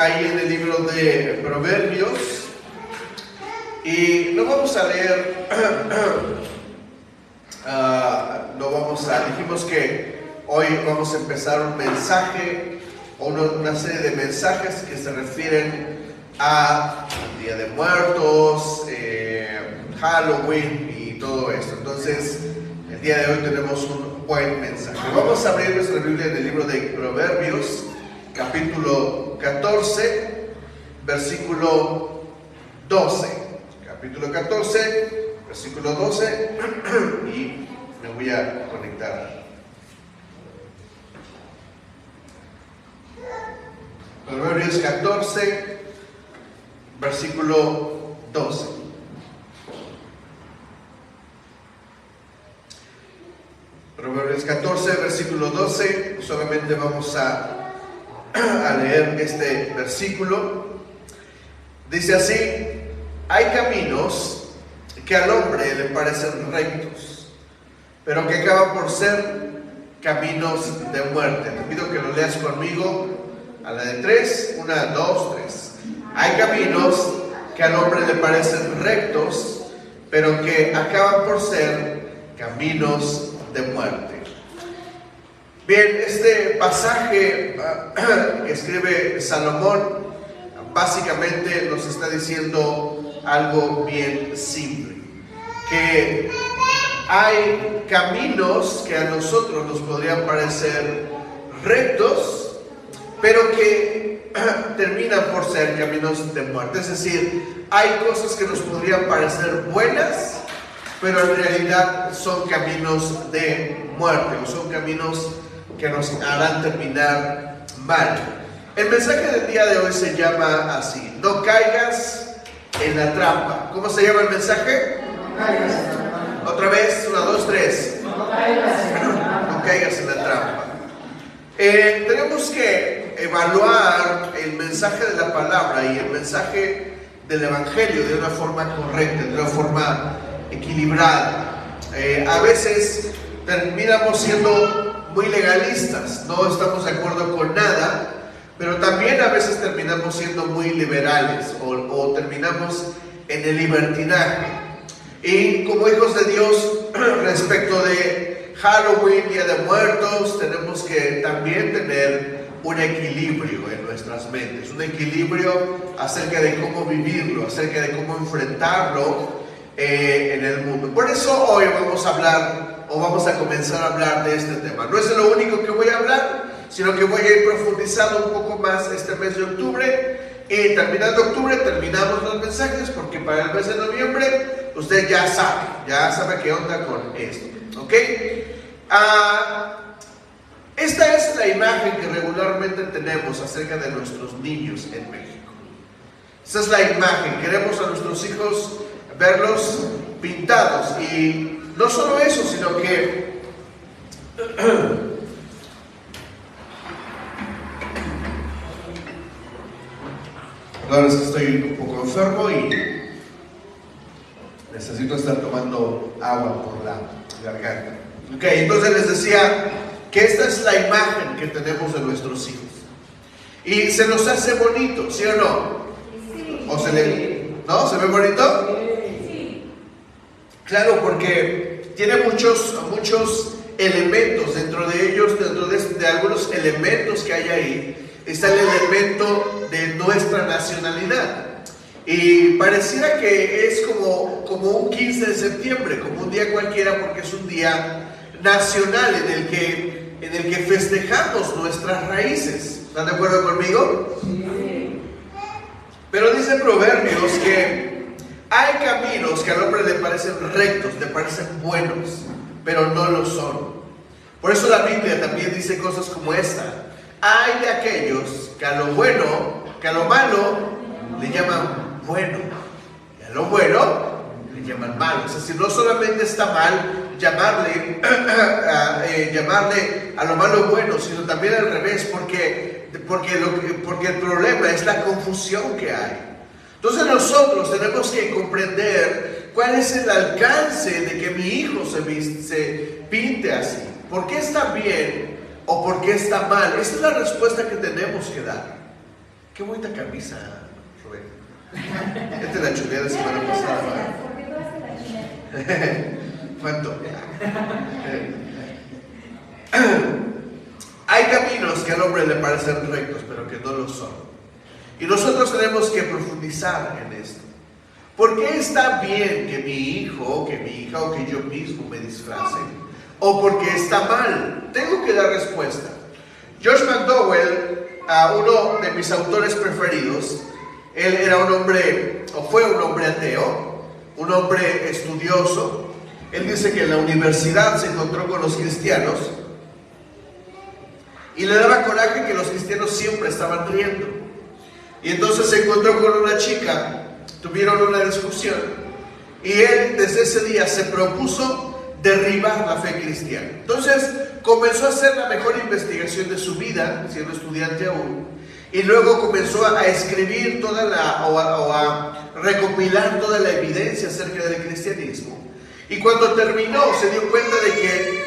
ahí en el libro de Proverbios y no vamos a leer, dijimos que hoy vamos a empezar un mensaje o una serie de mensajes que se refieren a Día de Muertos, Halloween y todo esto. Entonces, el día de hoy tenemos un buen mensaje. Vamos a abrir nuestra Biblia en el libro de Proverbios, capítulo 14, versículo 12. Capítulo 14, versículo 12, y me voy a conectar. Proverbios 14, versículo 12. Proverbios 14, versículo 12. Solamente vamos a leer este versículo. Dice así: hay caminos que al hombre le parecen rectos, pero que acaban por ser caminos de muerte. Te pido que lo leas conmigo a la de 3, 1, 2, 3. Hay caminos que al hombre le parecen rectos, pero que acaban por ser caminos de muerte. Bien, este pasaje que escribe Salomón básicamente nos está diciendo algo bien simple, que hay caminos que a nosotros nos podrían parecer rectos, pero que terminan por ser caminos de muerte. Es decir, hay cosas que nos podrían parecer buenas, pero en realidad son caminos de muerte, o son caminos que nos harán terminar mal. El mensaje del día de hoy se llama así: no caigas en la trampa. ¿Cómo se llama el mensaje? No caigas en la trampa. Otra vez, 1, 2, 3. No caigas en la trampa. No caigas en la trampa. Tenemos que evaluar el mensaje de la palabra y el mensaje del evangelio de una forma correcta, de una forma equilibrada. A veces terminamos siendo muy legalistas, no estamos de acuerdo con nada, pero también a veces terminamos siendo muy liberales o terminamos en el libertinaje. Y como hijos de Dios, respecto de Halloween, Día de Muertos, tenemos que también tener un equilibrio en nuestras mentes, un equilibrio acerca de cómo vivirlo, acerca de cómo enfrentarlo en el mundo. Por eso hoy vamos a hablar, o vamos a comenzar a hablar de este tema. No es lo único que voy a hablar, sino que voy a ir profundizando un poco más este mes de octubre. Y terminando octubre terminamos los mensajes, porque para el mes de noviembre usted ya sabe qué onda con esto, ¿ok? Esta es la imagen que regularmente tenemos acerca de nuestros niños en México. Esa es la imagen. Queremos a nuestros hijos verlos pintados, y no solo eso, sino que ahora es que estoy un poco enfermo y necesito estar tomando agua por la garganta. Ok, entonces les decía que esta es la imagen que tenemos de nuestros hijos. Y se nos hace bonito, ¿sí o no? Sí. ¿O se ve bonito? Sí. Claro, porque tiene muchos elementos. Dentro de ellos, dentro de algunos elementos que hay ahí, está el elemento de nuestra nacionalidad. Y pareciera que es como un 15 de septiembre, como un día cualquiera, porque es un día nacional en el que festejamos nuestras raíces. ¿Están de acuerdo conmigo? Sí. Pero dice Proverbios que hay caminos que al hombre le parecen rectos, le parecen buenos, pero no lo son. Por eso la Biblia también dice cosas como esta: hay de aquellos que a lo malo le llaman bueno, y a lo bueno le llaman malo. Es decir, no solamente está mal llamarle a lo malo bueno, sino también al revés, porque el problema es la confusión que hay. Entonces nosotros tenemos que comprender cuál es el alcance de que mi hijo se pinte así. ¿Por qué está bien o por qué está mal? Esa es la respuesta que tenemos que dar. Qué bonita camisa, Rubén. Esta es la chulea de semana pasada, ¿verdad? Porque tú haces la chuleta. ¿Cuánto? Hay caminos que al hombre le parecen rectos, pero que no lo son. Y nosotros tenemos que profundizar en esto. ¿Por qué está bien que mi hijo, que mi hija o que yo mismo me disfrace? ¿O porque está mal? Tengo que dar respuesta. George McDowell, uno de mis autores preferidos, él era un hombre, o fue un hombre ateo, un hombre estudioso. Él dice que en la universidad se encontró con los cristianos y le daba coraje que los cristianos siempre estaban riendo. Y entonces se encontró con una chica, tuvieron una discusión y él desde ese día se propuso derribar la fe cristiana. Entonces comenzó a hacer la mejor investigación de su vida, siendo estudiante aún, y luego comenzó a escribir a recopilar toda la evidencia acerca del cristianismo. Y cuando terminó se dio cuenta de que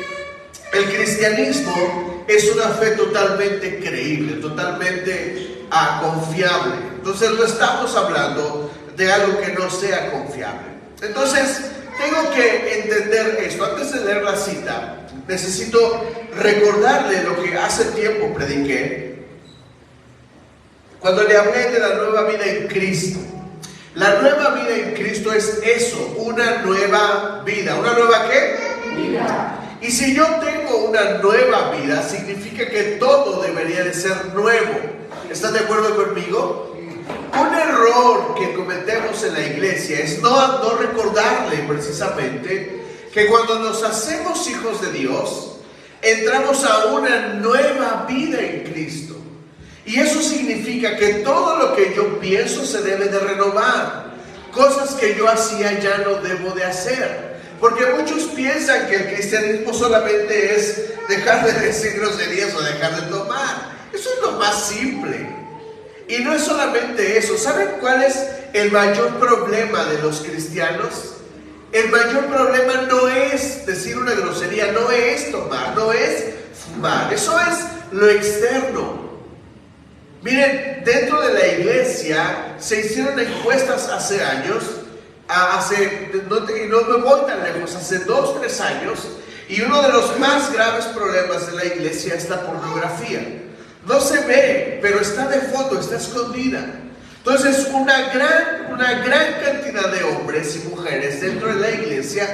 el cristianismo es una fe totalmente creíble, totalmente confiable. Entonces no estamos hablando de algo que no sea confiable. Entonces tengo que entender esto. Antes de leer la cita, necesito recordarle lo que hace tiempo prediqué cuando le hablé de la nueva vida en Cristo. La nueva vida en Cristo es eso, una nueva vida. ¿Una nueva qué? Vida. Y si yo tengo una nueva vida, significa que todo debería de ser nuevo. ¿Están de acuerdo conmigo? Un error que cometemos en la iglesia es no recordarle precisamente que cuando nos hacemos hijos de Dios, entramos a una nueva vida en Cristo. Y eso significa que todo lo que yo pienso se debe de renovar. Cosas que yo hacía ya no debo de hacer. Porque muchos piensan que el cristianismo solamente es dejar de decir groserías o dejar de tomar. Eso es lo más simple. Y no es solamente eso. ¿Saben cuál es el mayor problema de los cristianos? El mayor problema no es decir una grosería, no es tomar, no es fumar. Eso es lo externo. Miren, dentro de la iglesia se hicieron encuestas hace años, no me voy tan lejos, hace 2 o 3 años, y uno de los más graves problemas de la iglesia es la pornografía. No se ve, pero está de fondo, está escondida. Entonces, una gran cantidad de hombres y mujeres dentro de la iglesia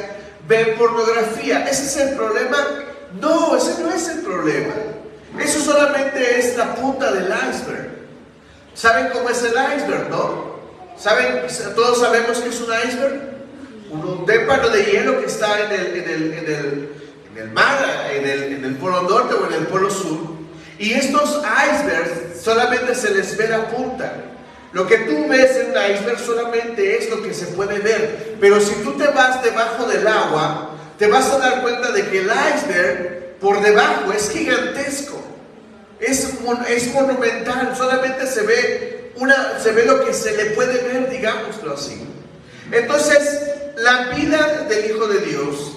ven pornografía. ¿Ese es el problema? No, ese no es el problema. Eso solamente es la punta del iceberg. ¿Saben cómo es el iceberg, no? ¿Saben? Todos sabemos que es un iceberg. Un témpano de hielo que está en el mar, en el polo norte o en el polo sur. Y estos icebergs solamente se les ve la punta. Lo que tú ves en un iceberg solamente es lo que se puede ver. Pero si tú te vas debajo del agua, te vas a dar cuenta de que el iceberg por debajo es gigantesco. Es monumental. Solamente se ve lo que se le puede ver, digámoslo así. Entonces, la vida del Hijo de Dios,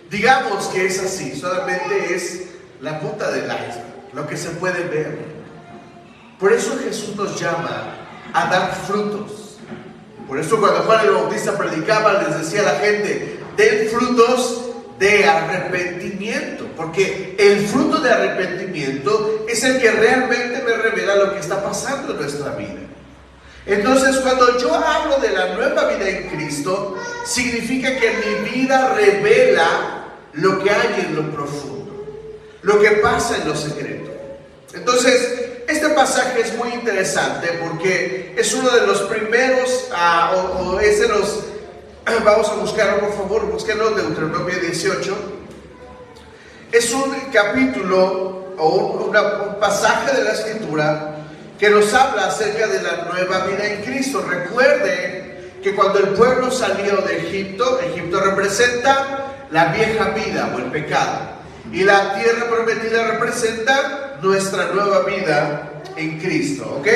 digamos que es así, solamente es la punta del iceberg, lo que se puede ver. Por eso Jesús nos llama a dar frutos. Por eso cuando Juan el Bautista predicaba, les decía a la gente: den frutos de arrepentimiento, porque el fruto de arrepentimiento es el que realmente me revela lo que está pasando en nuestra vida. Entonces, cuando yo hablo de la nueva vida en Cristo, significa que mi vida revela lo que hay en lo profundo, lo que pasa en lo secreto. Entonces, este pasaje es muy interesante porque es uno de los primeros, vamos a buscarlo, por favor, búsquenlo, Deuteronomio 18. Es un capítulo o un pasaje de la Escritura que nos habla acerca de la nueva vida en Cristo. Recuerden que cuando el pueblo salió de Egipto, Egipto representa la vieja vida o el pecado, y la tierra prometida representa nuestra nueva vida en Cristo, ¿ok?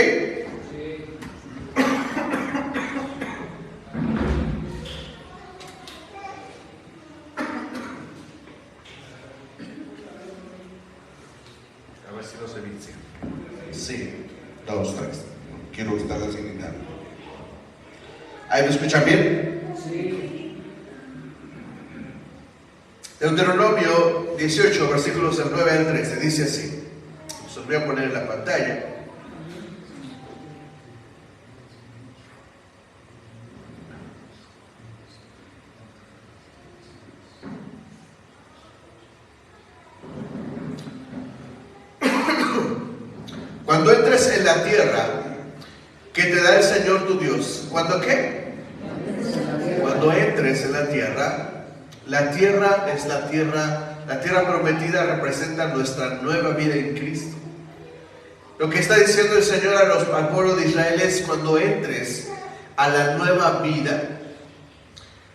A ver si no se dice. Sí, 2, 3. quiero estarlas imitando. ¿Ahí me escuchan bien? Sí. Deuteronomio 18, versículos del 9 al 13, dice así. Se los voy a poner en la pantalla. Cuando entres en la tierra que te da el Señor tu Dios. ¿Cuándo qué? Cuando entres en la tierra es la tierra prometida representa nuestra nueva vida en Cristo. Lo que está diciendo el Señor al pueblo de Israel es: cuando entres a la nueva vida,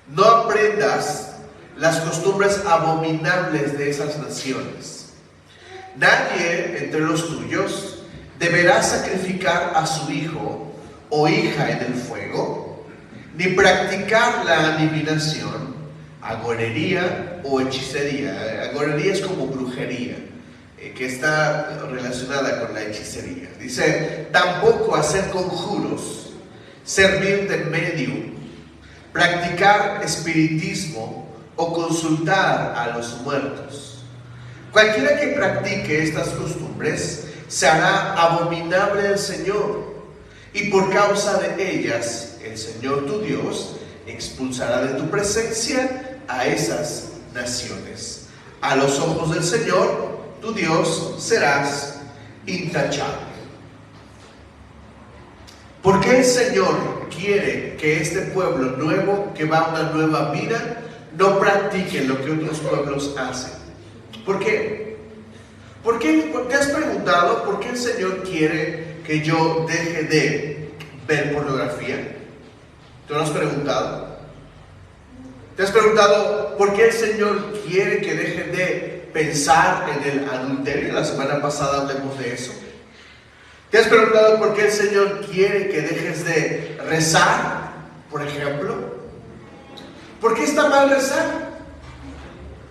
no aprendas las costumbres abominables de esas naciones. Nadie entre los tuyos deberá sacrificar a su hijo o hija en el fuego, ni practicar la adivinación, agorería o hechicería. Agorería es como brujería, que está relacionada con la hechicería. Dice: tampoco hacer conjuros, servir de medium, practicar espiritismo o consultar a los muertos. Cualquiera que practique estas costumbres se hará abominable al Señor, y por causa de ellas el Señor tu Dios expulsará de tu presencia a esas naciones. A los ojos del Señor tu Dios serás intachable. ¿Por qué el Señor quiere que este pueblo nuevo, que va a una nueva vida, no practique lo que otros pueblos hacen? ¿Por qué? ¿Por qué? ¿Te has preguntado por qué el Señor quiere que yo deje de ver pornografía? ¿Te lo has preguntado? ¿Te has preguntado por qué el Señor quiere que deje de pensar en el adulterio? La semana pasada hablamos de eso. ¿Te has preguntado por qué el Señor quiere que dejes de rezar, por ejemplo? ¿Por qué está mal rezar?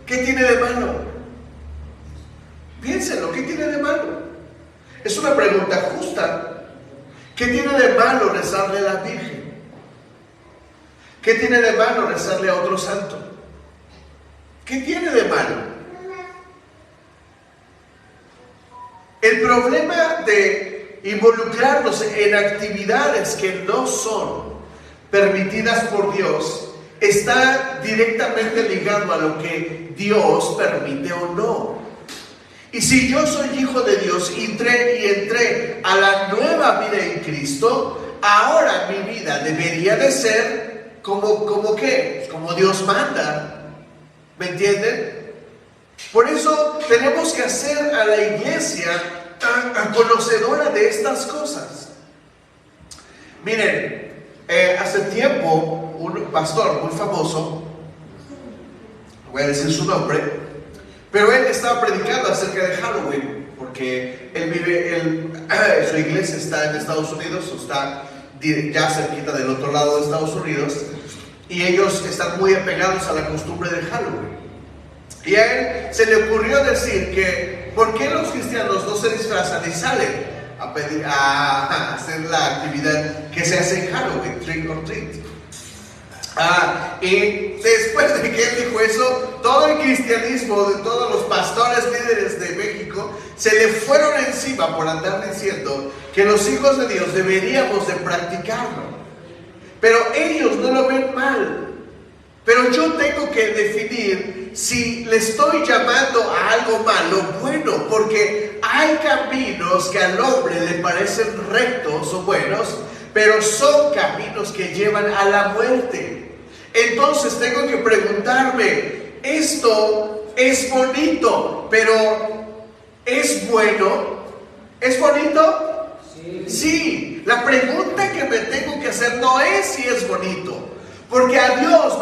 ¿Qué tiene de malo? Piénsenlo, ¿qué tiene de malo? Es una pregunta justa. ¿Qué tiene de malo rezarle a la Virgen? ¿Qué tiene de malo rezarle a otro santo? ¿Qué tiene de malo? El problema de involucrarnos en actividades que no son permitidas por Dios está directamente ligado a lo que Dios permite o no. Y si yo soy hijo de Dios y entré a la nueva vida en Cristo, ahora mi vida debería de ser como ¿qué? Como Dios manda. ¿Me entienden? Por eso tenemos que hacer a la iglesia conocedora de estas cosas. Miren, hace tiempo un pastor muy famoso, voy a decir su nombre, pero él estaba predicando acerca de Halloween, porque su iglesia está en Estados Unidos, o está ya cerquita del otro lado de Estados Unidos, y ellos están muy apegados a la costumbre de Halloween. Y a él se le ocurrió decir que ¿por qué los cristianos no se disfrazan y salen a hacer la actividad que se hace en Halloween, trick or treat? Y después de que él dijo eso, todo el cristianismo de todos los pastores líderes de México se le fueron encima por andar diciendo que los hijos de Dios deberíamos de practicarlo. Pero ellos no lo ven mal. Pero yo tengo que definir si le estoy llamando a algo malo bueno, porque hay caminos que al hombre le parecen rectos o buenos, pero son caminos que llevan a la muerte. Entonces tengo que preguntarme, esto es bonito, pero ¿es bueno? ¿Es bonito? Sí. La pregunta que me tengo que hacer no es si es bonito, porque a Dios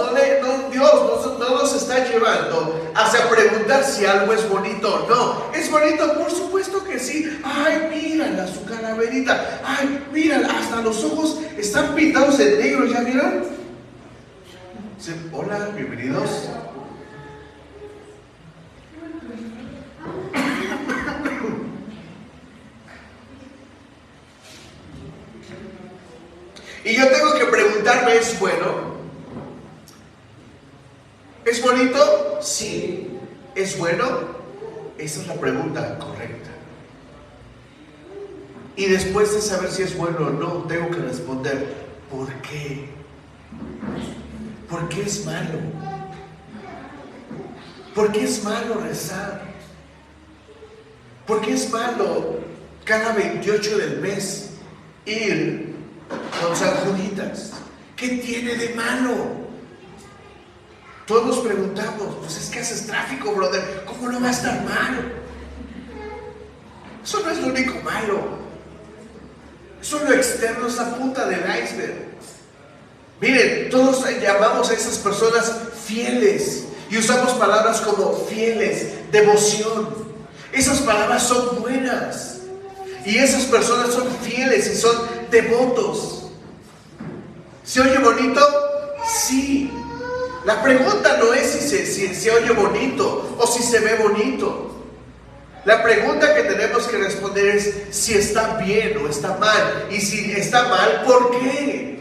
no nos está llevando hacia preguntar si algo es bonito o no. ¿Es bonito? Por supuesto que sí. Ay, mírala, su calaverita. Ay, mírala, hasta los ojos están pintados en negro, ¿ya vieron? Sí, hola, bienvenidos. es bueno? ¿Es bonito? Sí. ¿Es bueno? Esa es la pregunta correcta. Y después de saber si es bueno o no, tengo que responder, ¿por qué? ¿Por qué es malo? ¿Por qué es malo rezar? ¿Por qué es malo cada 28 del mes ir con San Juditas? ¿Qué tiene de malo? Todos nos preguntamos, pues es que haces tráfico, brother, ¿cómo no va a estar malo? Eso no es lo único malo. Eso es lo externo, es la punta del iceberg. Miren, todos llamamos a esas personas fieles y usamos palabras como fieles, devoción. Esas palabras son buenas y esas personas son fieles y son devotos. ¿Se oye bonito? Sí. La pregunta no es si se oye bonito o si se ve bonito. La pregunta que tenemos que responder es si está bien o está mal. Y si está mal, ¿por qué?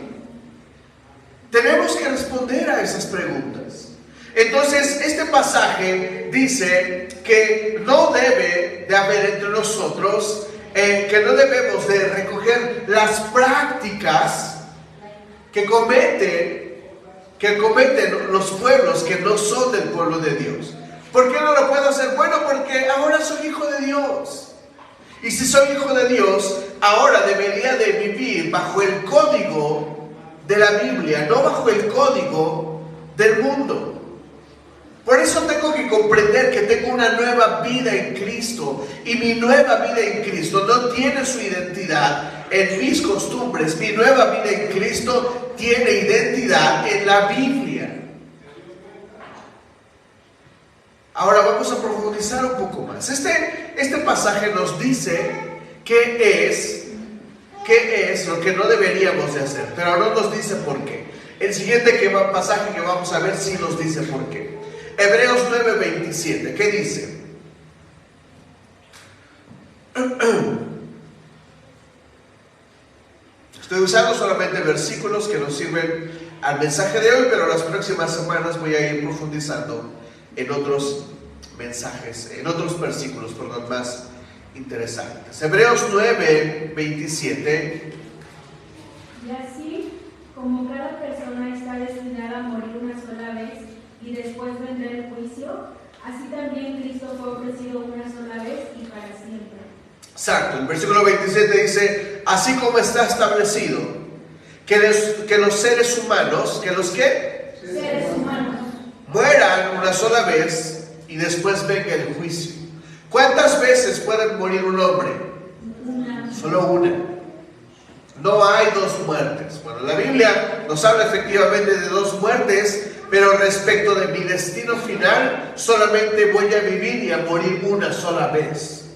Tenemos que responder a esas preguntas. Entonces, este pasaje dice que no debe de haber entre nosotros, que no debemos de recoger las prácticas que cometen los pueblos que no son del pueblo de Dios. ¿Por qué no lo puedo hacer? Bueno, porque ahora soy hijo de Dios. Y si soy hijo de Dios, ahora debería de vivir bajo el código de la Biblia, no bajo el código del mundo. Por eso tengo que comprender que tengo una nueva vida en Cristo. Y mi nueva vida en Cristo no tiene su identidad en mis costumbres. Mi nueva vida en Cristo tiene identidad en la Biblia. Ahora vamos a profundizar un poco más. Este pasaje nos dice qué es lo que no deberíamos de hacer, pero no nos dice por qué. El siguiente pasaje que vamos a ver sí nos dice por qué. Hebreos 9:27, ¿qué dice? Estoy usando solamente versículos que nos sirven al mensaje de hoy, pero las próximas semanas voy a ir profundizando en otros mensajes, en otros versículos, más interesantes. Hebreos 9:27. Y así, como cada persona está destinada a morir una sola vez y después vendrá el juicio, así también Cristo fue ofrecido una sola vez y para siempre. Exacto, el versículo 27 dice, así como está establecido que los seres humanos, ¿que los qué? Seres humanos. Mueran una sola vez y después venga el juicio. ¿Cuántas veces puede morir un hombre? Una. Solo una. No hay dos muertes. Bueno, la Biblia nos habla efectivamente de dos muertes, pero respecto de mi destino final, solamente voy a vivir y a morir una sola vez.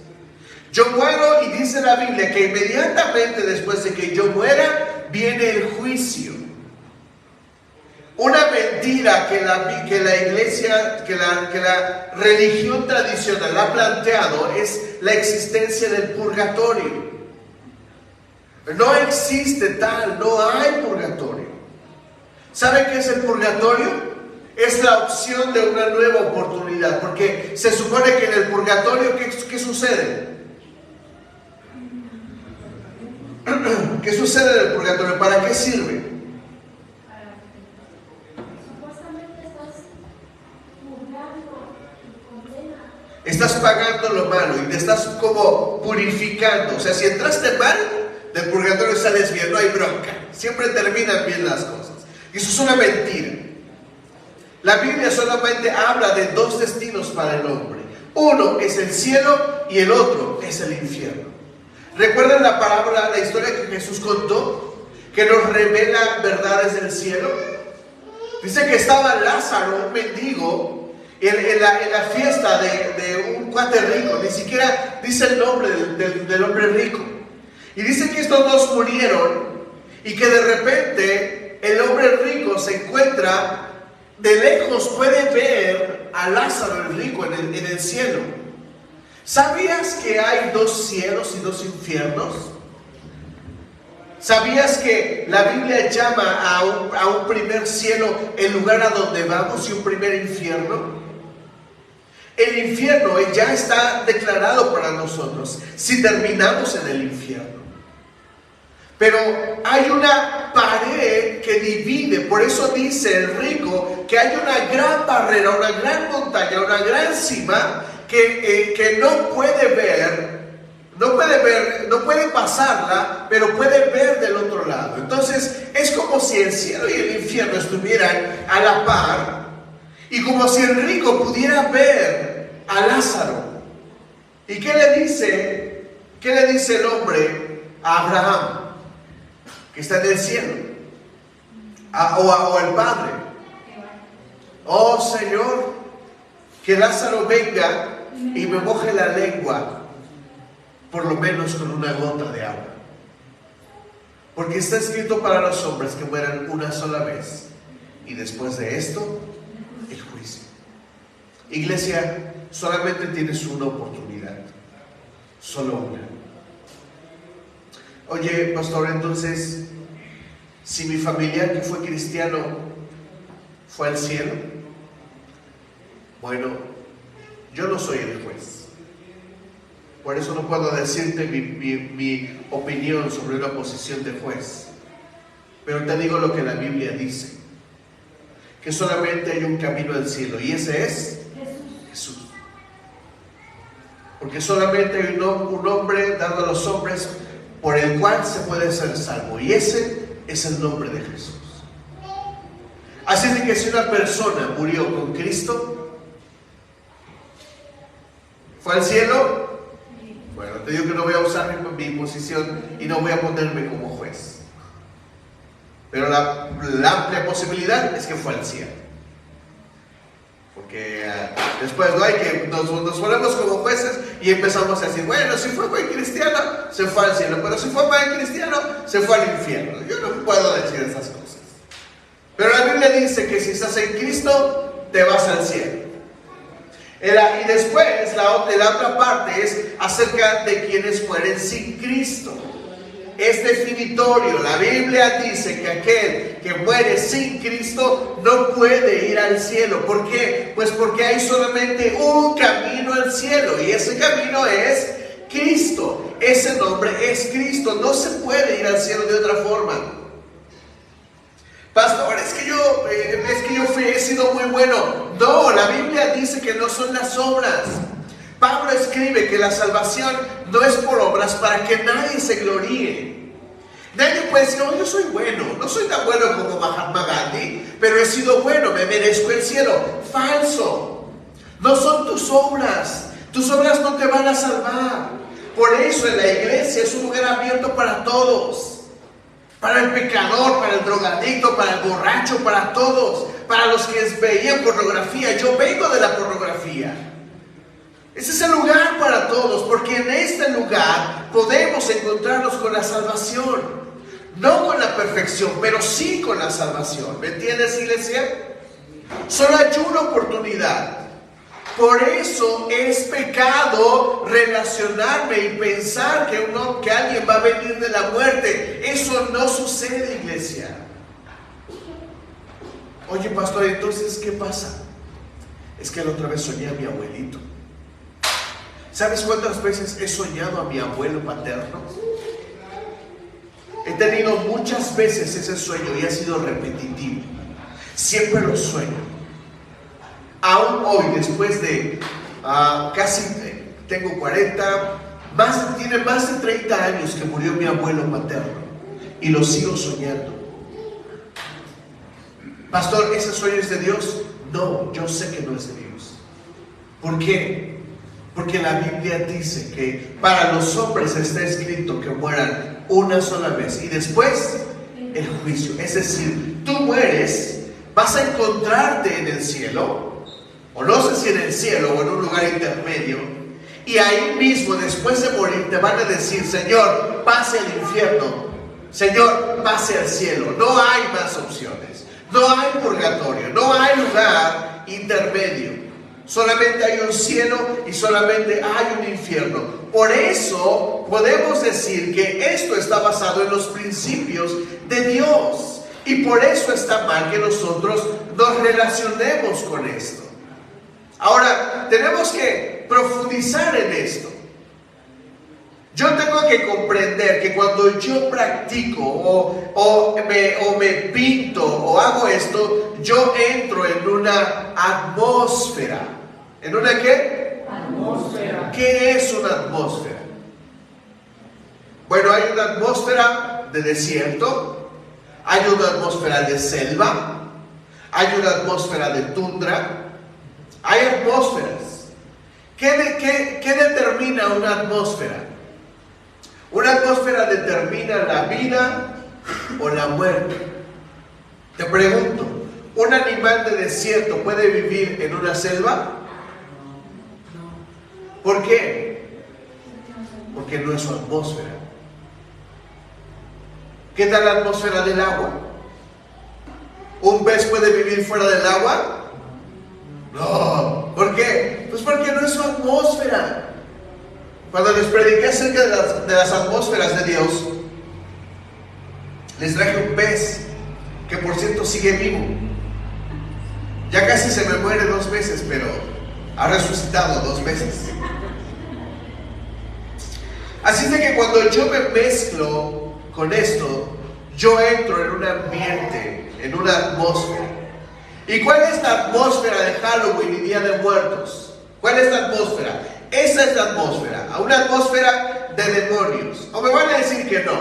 Yo muero y dice la Biblia que inmediatamente después de que yo muera, viene el juicio. Una mentira que la iglesia, que la religión tradicional ha planteado es la existencia del purgatorio. No existe tal, no hay purgatorio. ¿Saben qué es el purgatorio? Es la opción de una nueva oportunidad, porque se supone que en el purgatorio, ¿qué sucede? ¿Qué sucede en el purgatorio? ¿Para qué sirve? Supuestamente estás purgando tu condena. Estás pagando lo malo y te estás como purificando. O sea, si entraste mal, del purgatorio sales bien, no hay bronca. Siempre terminan bien las cosas. Y eso es una mentira. La Biblia solamente habla de dos destinos para el hombre. Uno es el cielo y el otro es el infierno. ¿Recuerdan la parábola, la historia que Jesús contó? Que nos revela verdades del cielo. Dice que estaba Lázaro, un mendigo, en la fiesta de un cuate rico. Ni siquiera dice el nombre del hombre rico. Y dice que estos dos murieron y que de repente el hombre rico se encuentra, de lejos puede ver a Lázaro el rico en el cielo. ¿Sabías que hay dos cielos y dos infiernos? ¿Sabías que la Biblia llama a un primer cielo el lugar a donde vamos y un primer infierno? El infierno ya está declarado para nosotros si terminamos en el infierno. Pero hay una pared que divide, por eso dice el rico que hay una gran barrera, una gran montaña, una gran cima que no puede ver. No puede pasarla, pero puede ver del otro lado. Entonces es como si el cielo y el infierno estuvieran a la par, y como si el rico pudiera ver a Lázaro. ¿Y qué le dice el hombre a Abraham, que está en el cielo? O al Padre: oh Señor, que Lázaro venga y me moje la lengua, por lo menos con una gota de agua. Porque está escrito para los hombres que mueran una sola vez, y después de esto, el juicio. Iglesia, solamente tienes una oportunidad, solo una. Oye, pastor, entonces, si mi familiar que fue cristiano fue al cielo, bueno, yo no soy el juez. Por eso no puedo decirte mi opinión sobre una posición de juez. Pero te digo lo que la Biblia dice: que solamente hay un camino al cielo, y ese es Jesús. Porque solamente hay un nombre dado a los hombres por el cual se puede ser salvo, y ese es el nombre de Jesús. Así de que si una persona murió con Cristo, ¿fue al cielo? Bueno, te digo que no voy a usar mi posición y no voy a ponerme como juez. Pero la amplia posibilidad es que fue al cielo. Porque después no hay que nos ponemos como jueces y empezamos a decir: bueno, si fue buen cristiano, se fue al cielo, pero si fue mal cristiano, se fue al infierno. Yo no puedo decir esas cosas. Pero la Biblia dice que si estás en Cristo, te vas al cielo. Y después la otra parte es acerca de quienes mueren sin Cristo. Es definitorio. La Biblia dice que aquel que muere sin Cristo no puede ir al cielo. ¿Por qué? Pues porque hay solamente un camino al cielo, y ese camino es Cristo. Ese nombre es Cristo. No se puede ir al cielo de otra forma. Pastor, es que yo he sido muy bueno. No, la Biblia dice que no son las obras. Pablo escribe que la salvación no es por obras, para que nadie se gloríe. Nadie puede decir: no, yo soy bueno, no soy tan bueno como Mahatma Gandhi, pero he sido bueno, me merezco el cielo. Falso. No son tus obras no te van a salvar. Por eso en la iglesia es un lugar abierto para todos. Para el pecador, para el drogadicto, para el borracho, para todos. Para los que veían pornografía. Yo vengo de la pornografía. Ese es el lugar para todos, porque en este lugar podemos encontrarnos con la salvación. No con la perfección, pero sí con la salvación. ¿Me entiendes, iglesia? Solo hay una oportunidad. Por eso es pecado relacionarme y pensar que alguien va a venir de la muerte. Eso no sucede, iglesia. Oye, pastor, entonces, ¿qué pasa? Es que la otra vez soñé a mi abuelito. ¿Sabes cuántas veces he soñado a mi abuelo paterno? He tenido muchas veces ese sueño y ha sido repetitivo. Siempre lo sueño. Aún hoy, después de casi, tengo 40, tiene más de 30 años que murió mi abuelo materno, y lo sigo soñando. Pastor, ¿ese sueño es de Dios? No, yo sé que no es de Dios. ¿Por qué? Porque la Biblia dice que para los hombres está escrito que mueran una sola vez, y después el juicio. Es decir, tú mueres, vas a encontrarte en el cielo, o no sé si en el cielo o en un lugar intermedio, y ahí mismo, después de morir, te van a decir: Señor, pase al infierno, Señor, pase al cielo. No hay más opciones, no hay purgatorio, no hay lugar intermedio. Solamente hay un cielo y solamente hay un infierno. Por eso podemos decir que esto está basado en los principios de Dios. Y por eso está mal que nosotros nos relacionemos con esto. Ahora, tenemos que profundizar en esto. Yo tengo que comprender que cuando yo practico o me pinto o hago esto, yo entro en una atmósfera. ¿En una qué? Atmósfera. ¿Qué es una atmósfera? Bueno, hay una atmósfera de desierto, hay una atmósfera de selva, hay una atmósfera de tundra, hay atmósferas. ¿Qué determina una atmósfera? Una atmósfera determina la vida o la muerte. Te pregunto, ¿un animal de desierto puede vivir en una selva? ¿Por qué? Porque no es su atmósfera. ¿Qué tal la atmósfera del agua? ¿Un pez puede vivir fuera del agua? No. ¿Por qué? Pues porque no es su atmósfera. Cuando les prediqué acerca de las atmósferas de Dios, les traje un pez que por cierto sigue vivo. Ya casi se me muere 2 veces, pero ha resucitado 2 veces. Así es de que cuando yo me mezclo con esto, yo entro en un ambiente, en una atmósfera. ¿Y cuál es la atmósfera de Halloween y Día de Muertos? ¿Cuál es la atmósfera? Esa es la atmósfera, una atmósfera de demonios. ¿O me van a decir que no?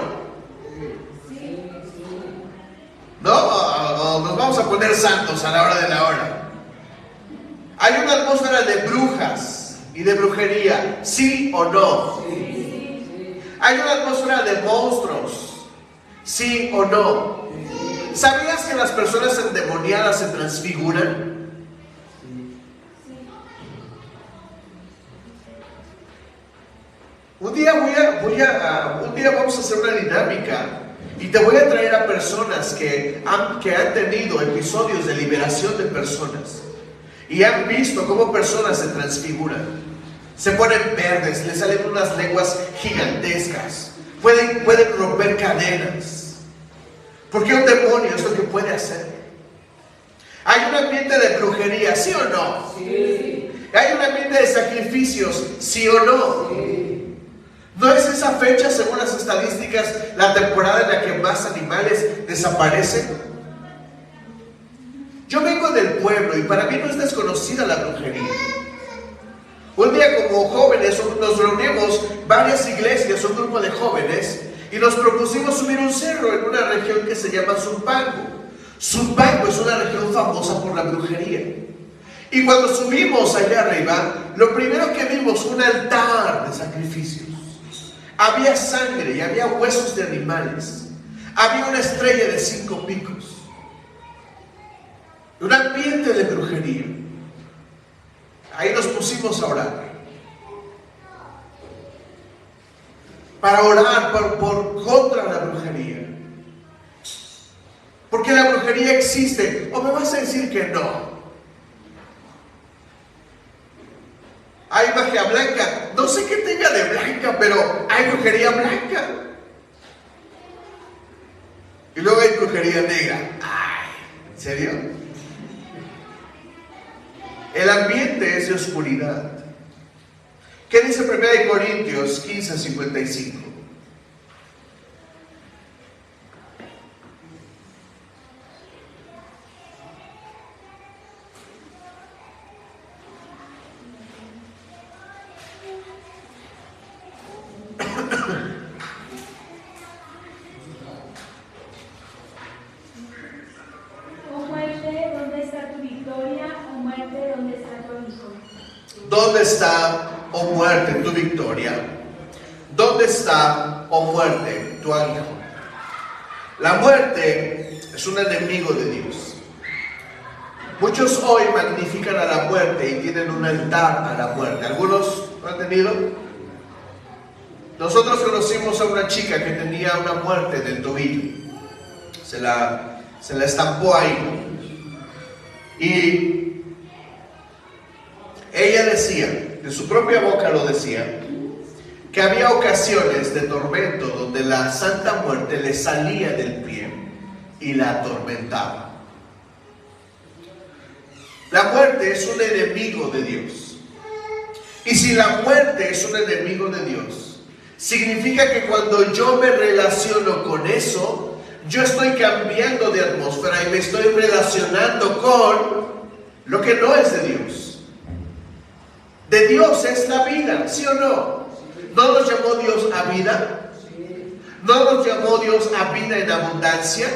¿No? ¿O nos vamos a poner santos a la hora de la hora? Hay una atmósfera de brujas y de brujería, ¿sí o no? Hay una atmósfera de monstruos, ¿sí o no? ¿Sabías que las personas endemoniadas se transfiguran? Un día vamos a hacer una dinámica y te voy a traer a personas que han tenido episodios de liberación de personas y han visto cómo personas se transfiguran, se ponen verdes, les salen unas lenguas gigantescas, pueden romper cadenas, porque un demonio es lo que puede hacer. Hay un ambiente de brujería, ¿sí o no? Sí. Hay un ambiente de sacrificios, ¿sí o no? Sí. ¿No es esa fecha, según las estadísticas, la temporada en la que más animales desaparecen? Yo vengo del pueblo y para mí no es desconocida la brujería. Un día como jóvenes nos reunimos varias iglesias, un grupo de jóvenes, y nos propusimos subir un cerro en una región que se llama Zumpango. Zumpango es una región famosa por la brujería. Y cuando subimos allá arriba, lo primero que vimos fue un altar de sacrificios. Había sangre y había huesos de animales. Había una estrella de 5 picos. Un ambiente de brujería. Ahí nos pusimos a orar. Para orar por contra la brujería. Porque la brujería existe. ¿O me vas a decir que no? Hay magia blanca. No sé qué tenga de blanca, pero hay brujería blanca. Y luego hay brujería negra. Ay, ¿en serio? El ambiente es de oscuridad. ¿Qué dice 1 Corintios 15:55? ¿Dónde está, oh muerte, tu victoria? ¿Dónde está, oh muerte, tu aguijón? La muerte es un enemigo de Dios. Muchos hoy magnifican a la muerte y tienen un altar a la muerte. ¿Algunos lo han tenido? Nosotros conocimos a una chica que tenía una muerte del tobillo. Se la estampó ahí. Y ella decía, de su propia boca lo decía, que había ocasiones de tormento donde la Santa Muerte le salía del pie y la atormentaba. La muerte es un enemigo de Dios. Y si la muerte es un enemigo de Dios, significa que cuando yo me relaciono con eso, yo estoy cambiando de atmósfera y me estoy relacionando con lo que no es de Dios. De Dios es la vida, ¿sí o no? ¿No nos llamó Dios a vida? ¿No nos llamó Dios a vida en abundancia?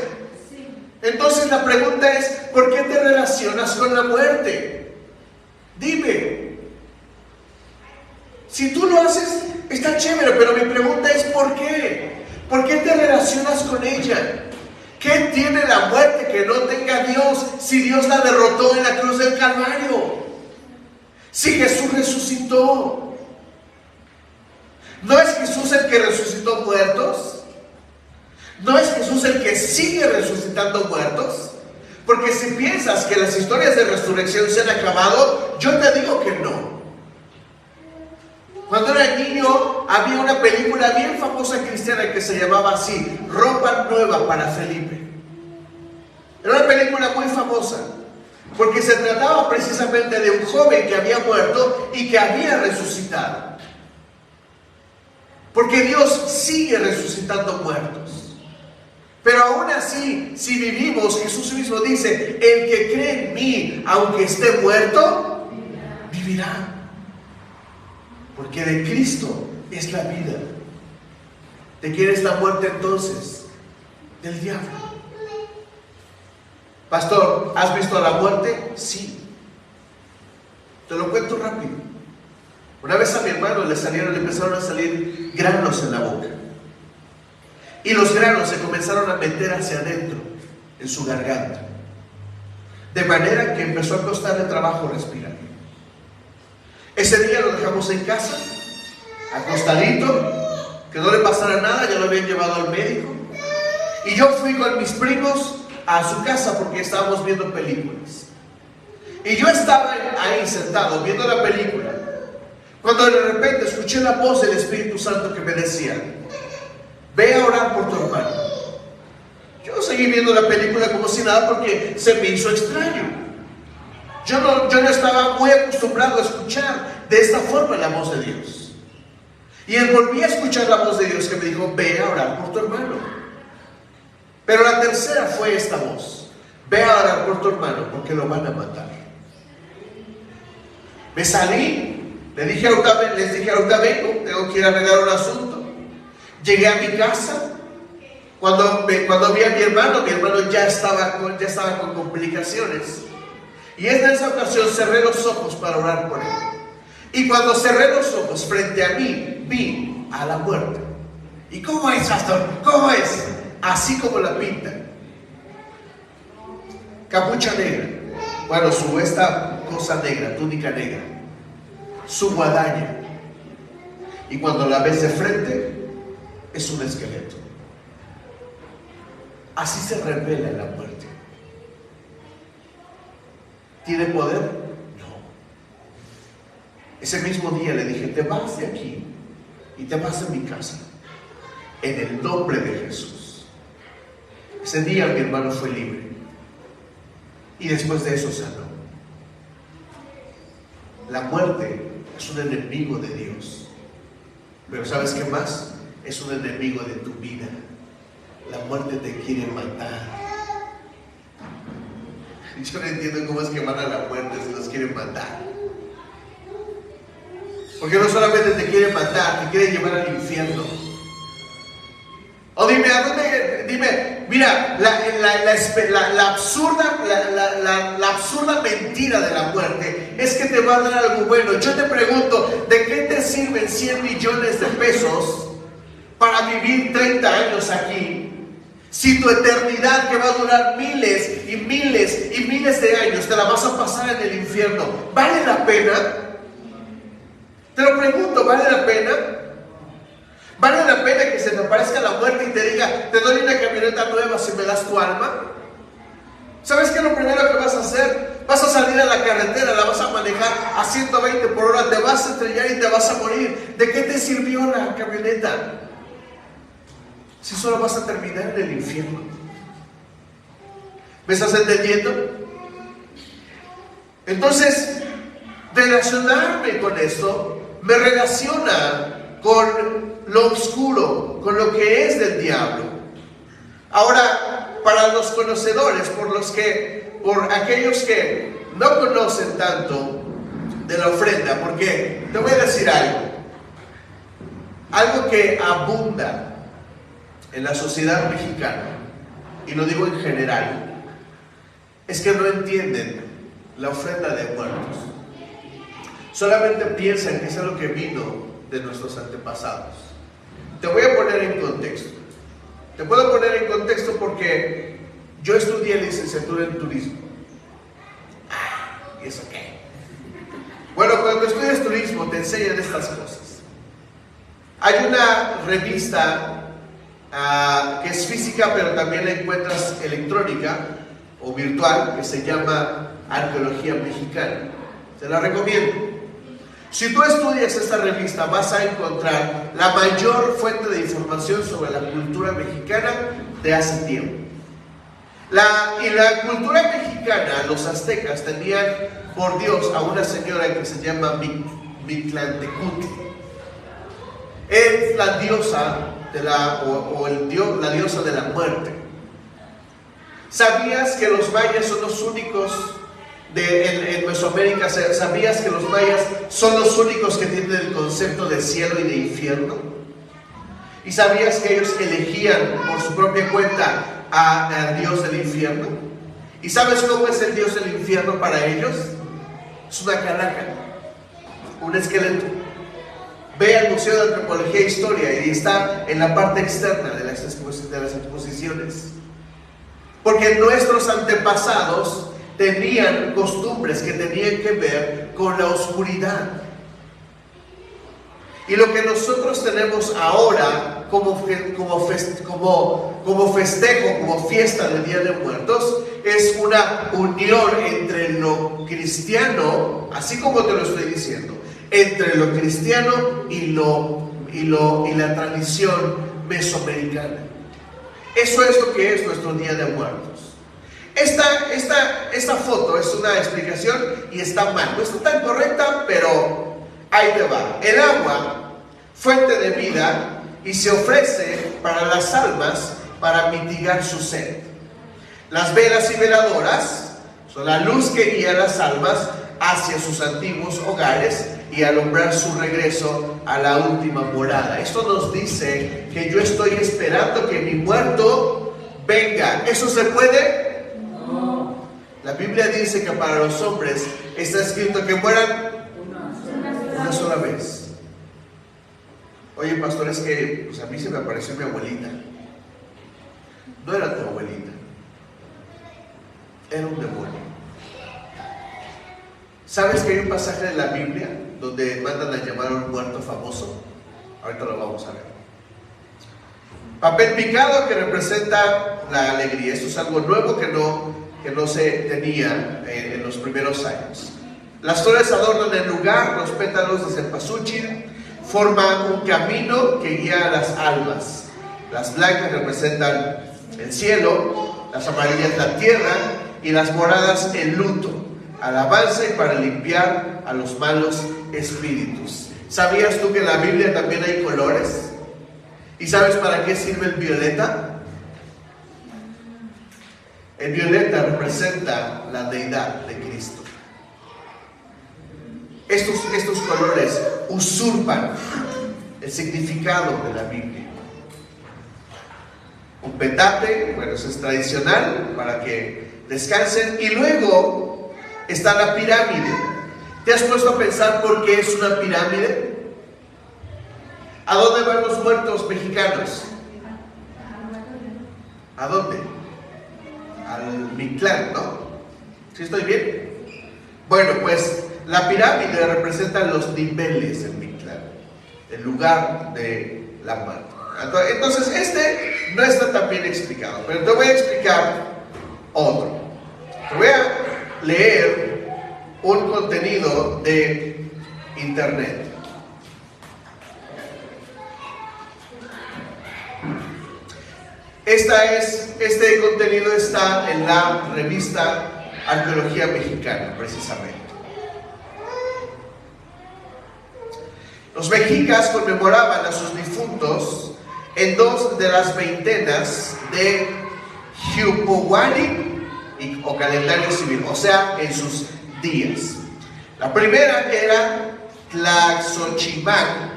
Entonces la pregunta es, ¿por qué te relacionas con la muerte? Dime. Si tú lo haces, está chévere, pero mi pregunta es, ¿por qué? ¿Por qué te relacionas con ella? ¿Qué tiene la muerte que no tenga Dios si Dios la derrotó en la cruz del Calvario? Si Jesús resucitó. ¿No es Jesús el que resucitó muertos? ¿No es Jesús el que sigue resucitando muertos? Porque si piensas que las historias de resurrección se han acabado, yo te digo que no. Cuando era niño había una película bien famosa cristiana que se llamaba así, Ropa Nueva para Felipe. Era una película muy famosa porque se trataba precisamente de un joven que había muerto y que había resucitado. Porque Dios sigue resucitando muertos. Pero aún así, si vivimos, Jesús mismo dice, el que cree en mí, aunque esté muerto, vivirá. Porque de Cristo es la vida. ¿De quién es la muerte entonces? Del diablo. Pastor, ¿has visto a la muerte? Sí. Te lo cuento rápido. Una vez a mi hermano le empezaron a salir granos en la boca. Y los granos se comenzaron a meter hacia adentro, en su garganta. De manera que empezó a costarle trabajo respirar. Ese día lo dejamos en casa, acostadito, que no le pasara nada, ya lo habían llevado al médico. Y yo fui con mis primos a su casa porque estábamos viendo películas. Y yo estaba ahí sentado viendo la película, cuando de repente escuché la voz del Espíritu Santo que me decía, ve a orar por tu hermano. Yo seguí viendo la película como si nada porque se me hizo extraño. Yo no estaba muy acostumbrado a escuchar de esta forma la voz de Dios. Y volví a escuchar la voz de Dios que me dijo, ve a orar por tu hermano. Pero la tercera fue esta voz, ve a orar por tu hermano porque lo van a matar. Me salí, les dije ahorita vengo, tengo que ir a arreglar un asunto. Llegué a mi casa. Cuando vi a mi hermano ya estaba con complicaciones. Y en esa ocasión cerré los ojos para orar por él. Y cuando cerré los ojos frente a mí, vi a la muerte. ¿Y cómo es, pastor? ¿Cómo es? Así como la pinta. Capucha negra. Bueno, esta cosa negra, túnica negra. Su guadaña. Y cuando la ves de frente, es un esqueleto. Así se revela la muerte. ¿Tiene poder? No. Ese mismo día le dije, te vas de aquí y te vas a mi casa en el nombre de Jesús. Ese día mi hermano fue libre y después de eso sanó. La muerte es un enemigo de Dios, pero ¿sabes qué más? Es un enemigo de tu vida. La muerte te quiere matar. Yo no entiendo cómo es que van a la muerte si los quieren matar. Porque no solamente te quiere matar, te quiere llevar al infierno. O dime, ¿a dónde? Dime, mira, la absurda mentira de la muerte es que te va a dar algo bueno. Yo te pregunto, ¿de qué te sirven 100 millones de pesos para vivir 30 años aquí? Si tu eternidad, que va a durar miles y miles y miles de años, te la vas a pasar en el infierno, ¿vale la pena? Te lo pregunto, ¿vale la pena? ¿Vale la pena que se te aparezca la muerte y te diga, te doy una camioneta nueva si me das tu alma? ¿Sabes qué es lo primero que vas a hacer? Vas a salir a la carretera, la vas a manejar a 120 por hora, te vas a estrellar y te vas a morir. ¿De qué te sirvió la camioneta? Si solo vas a terminar en el infierno. ¿Me estás entendiendo? Entonces, relacionarme con esto me relaciona con lo oscuro, con lo que es del diablo. Ahora, para los conocedores, por aquellos que no conocen tanto de la ofrenda, porque te voy a decir algo que abunda en la sociedad mexicana, y lo digo en general, es que no entienden la ofrenda de muertos. Solamente piensan que es algo que vino de nuestros antepasados. Te voy a poner en contexto. Te puedo poner en contexto porque yo estudié licenciatura en turismo. ¿Y eso qué? Bueno, cuando estudias turismo te enseñan estas cosas. Hay una revista que es física, pero también la encuentras electrónica o virtual, que se llama Arqueología Mexicana. Te la recomiendo. Si tú estudias esta revista, vas a encontrar la mayor fuente de información sobre la cultura mexicana de hace tiempo. Y la cultura mexicana, los aztecas tenían por Dios a una señora que se llama Mictlantecutli. Es la diosa la diosa de la muerte. ¿Sabías que los mayas son los únicos en Mesoamérica? ¿Sabías que los mayas son los únicos que tienen el concepto de cielo y de infierno? ¿Y sabías que ellos elegían por su propia cuenta al dios del infierno? ¿Y sabes cómo es el dios del infierno para ellos? Es una calaca, un esqueleto. Ve al Museo de Antropología e Historia y está en la parte externa de las exposiciones. Porque nuestros antepasados tenían costumbres que tenían que ver con la oscuridad. Y lo que nosotros tenemos ahora como festejo, como fiesta del Día de Muertos, es una unión entre lo cristiano, así como te lo estoy diciendo, entre lo cristiano y la tradición mesoamericana. Eso es lo que es nuestro Día de Muertos. Esta foto es una explicación y está mal. No está tan correcta, pero ahí te va. El agua, fuente de vida, y se ofrece para las almas para mitigar su sed. Las velas y veladoras son la luz que guía a las almas hacia sus antiguos hogares y alumbrar su regreso a la última morada. Esto nos dice que yo estoy esperando que mi muerto venga. ¿Eso se puede? No. La Biblia dice que para los hombres está escrito que mueran una sola vez. Oye, pastor, es que a mí se me apareció mi abuelita. No era tu abuelita, era un demonio. ¿Sabes que hay un pasaje de la Biblia donde mandan a llamar a un muerto famoso? Ahorita lo vamos a ver. Papel picado, que representa la alegría. Esto es algo nuevo que no se tenía en los primeros años. Las flores adornan el lugar, los pétalos de cempasúchil forman un camino que guía a las almas. Las blancas representan el cielo, las amarillas la tierra y las moradas el luto, alabanza y para limpiar a los malos espíritus. ¿Sabías tú que en la Biblia también hay colores? ¿Y sabes para qué sirve el violeta? El violeta representa la deidad de Cristo. Estos colores usurpan el significado de la Biblia. Un petate, bueno, eso es tradicional para que descansen. Y luego está la pirámide. ¿Te has puesto a pensar por qué es una pirámide? ¿A dónde van los muertos mexicanos? ¿A dónde? Al Mictlán, ¿no? ¿Sí estoy bien? Bueno, pues la pirámide representa los niveles del Mictlán, el lugar de la muerte. Entonces, este no está tan bien explicado, pero te voy a explicar otro. leer un contenido de internet. Este contenido está en la revista Arqueología Mexicana, precisamente. Los mexicas conmemoraban a sus difuntos en 2 de las veintenas de Xiuhpohualli o calendario civil, o sea, en sus días. La primera era Tlaxochimán,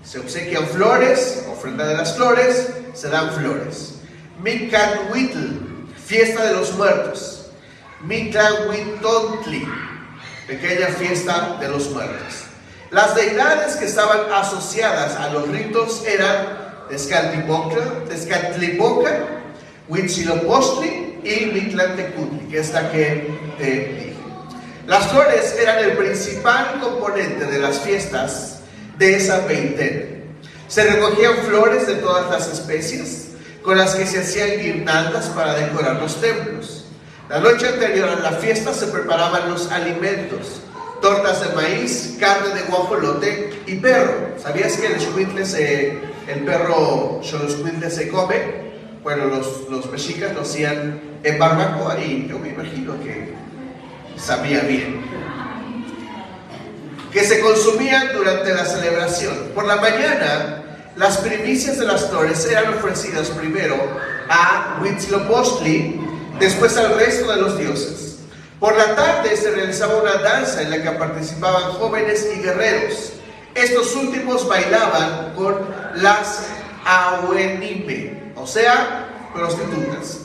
se obsequian flores, ofrenda de las flores, se dan flores. Mictlanhuitl, fiesta de los muertos. Mictlanhuitontli, pequeña fiesta de los muertos. Las deidades que estaban asociadas a los ritos eran Tezcatlipoca, Huitzilopochtli y Mictlantecutli, que es la que te dije. Las flores eran el principal componente de las fiestas de esa veintena. Se recogían flores de todas las especies, con las que se hacían guirnaldas para decorar los templos. La noche anterior a la fiesta se preparaban los alimentos: tortas de maíz, carne de guajolote y perro. ¿Sabías que el perro xoloscuintle se come? Bueno, los mexicas lo hacían en barbacoa y yo me imagino que sabía bien. Que se consumían durante la celebración. Por la mañana, las primicias de las flores eran ofrecidas primero a Huitzilopochtli, después al resto de los dioses. Por la tarde se realizaba una danza en la que participaban jóvenes y guerreros. Estos últimos bailaban con las ahuenime, o sea, prostitutas.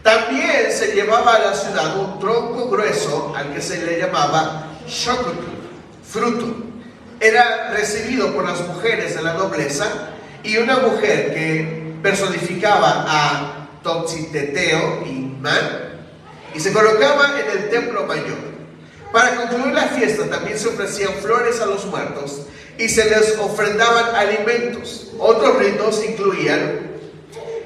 También se llevaba a la ciudad un tronco grueso al que se le llamaba xocotl, fruto. Era recibido por las mujeres de la nobleza, y una mujer que personificaba a Toxiteteo Inman y se colocaba en el templo mayor. Para concluir la fiesta también se ofrecían flores a los muertos y se les ofrendaban alimentos. Otros ritos incluían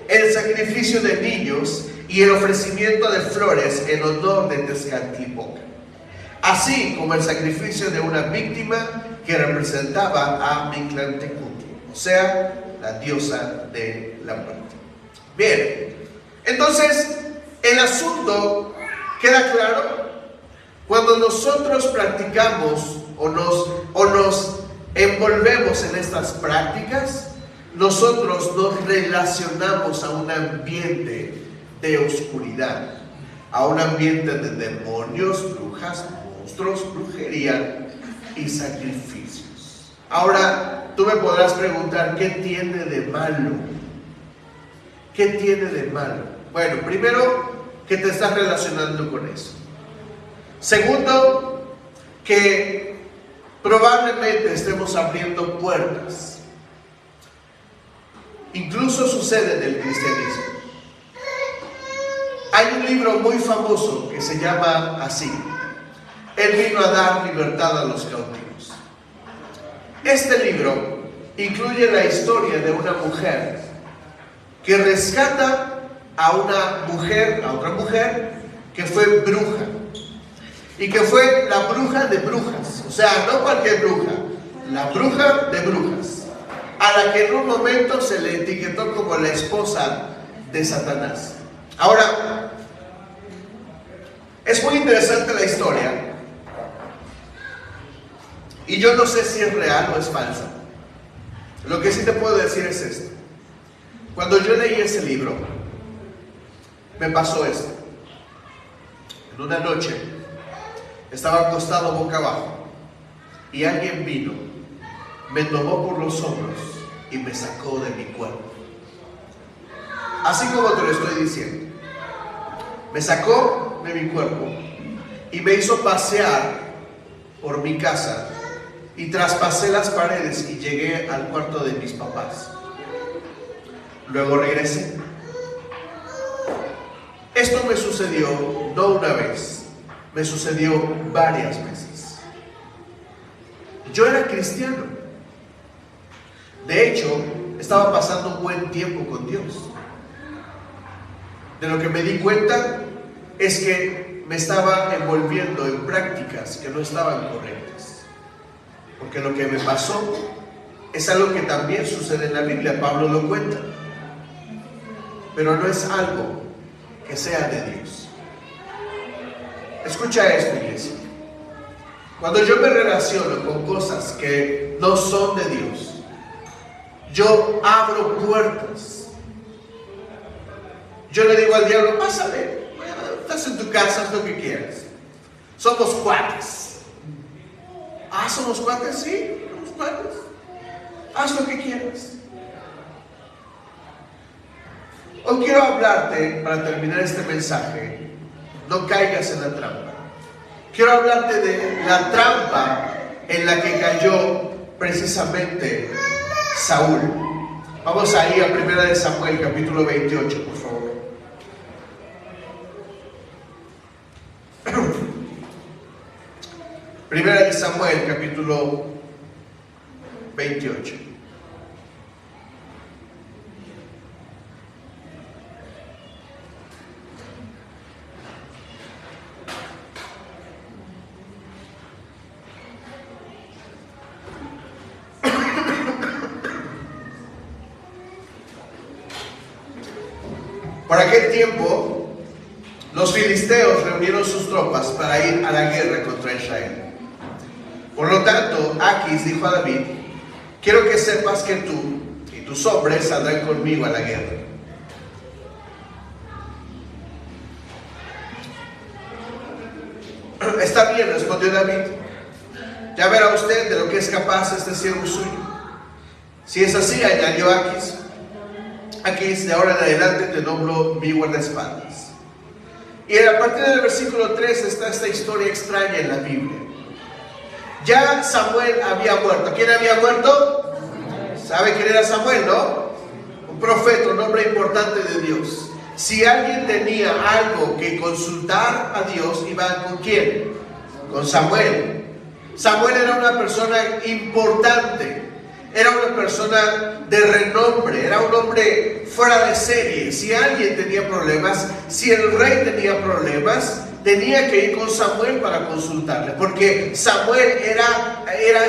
el sacrificio de niños y el ofrecimiento de flores en honor de Tezcatlipoca, así como el sacrificio de una víctima que representaba a Mictlantecutli, o sea, la diosa de la muerte. Bien, entonces el asunto queda claro. Cuando nosotros practicamos o nos envolvemos en estas prácticas, nosotros nos relacionamos a un ambiente de oscuridad, a un ambiente de demonios, brujas, monstruos, brujería y sacrificios. Ahora, tú me podrás preguntar, ¿qué tiene de malo? ¿Qué tiene de malo? Bueno, primero, que te estás relacionando con eso. Segundo, que probablemente estemos abriendo puertas. Incluso sucede en el cristianismo. Hay un libro muy famoso que se llama así: Él vino a dar libertad a los cautivos. Este libro incluye la historia de una mujer que rescata a otra mujer que fue bruja, y que fue la bruja de brujas, o sea, no cualquier bruja, la bruja de brujas, a la que en un momento se le etiquetó como la esposa de Satanás. Ahora, es muy interesante la historia, y yo no sé si es real o es falsa. Lo que sí te puedo decir es esto: cuando yo leí ese libro, me pasó esto. En una noche estaba acostado boca abajo y alguien vino, me tomó por los hombros y me sacó de mi cuerpo. Así como te lo estoy diciendo. Me sacó de mi cuerpo y me hizo pasear por mi casa, y traspasé las paredes y llegué al cuarto de mis papás. Luego regresé. Esto me sucedió no una vez, me sucedió varias veces. Yo era cristiano. De hecho, estaba pasando un buen tiempo con Dios. De lo que me di cuenta es que me estaba envolviendo en prácticas que no estaban correctas. Porque lo que me pasó es algo que también sucede en la Biblia, Pablo lo cuenta. Pero no es algo que sea de Dios. Escucha esto, iglesia. Cuando yo me relaciono con cosas que no son de Dios, yo abro puertas. Yo le digo al diablo, pásale, estás en tu casa, haz lo que quieras. Somos cuates. Ah, ¿somos cuates? Sí, somos cuates. Haz lo que quieras. Hoy quiero hablarte, para terminar este mensaje, no caigas en la trampa. Quiero hablarte de la trampa en la que cayó precisamente Saúl. Vamos ahí a 1 Samuel, capítulo 28, por favor. 1 Samuel, capítulo 28. Por aquel tiempo, los filisteos reunieron sus tropas para ir a la guerra contra Israel. Por lo tanto, Aquis dijo a David: quiero que sepas que tú y tus hombres saldrán conmigo a la guerra. Está bien, respondió David. Ya verá usted de lo que es capaz este siervo suyo. Si es así, añadió Aquis, de ahora en adelante te nombro mi guardaespaldas. Y a partir del versículo 3 está esta historia extraña en la Biblia. Ya Samuel había muerto. ¿Quién había muerto? ¿Sabe quién era Samuel, no? Un profeta, un hombre importante de Dios. Si alguien tenía algo que consultar a Dios, iba ¿con quién? Con Samuel. Samuel era una persona importante. Era una persona de renombre, era un hombre fuera de serie. Si alguien tenía problemas, si el rey tenía problemas, tenía que ir con Samuel para consultarle, porque Samuel era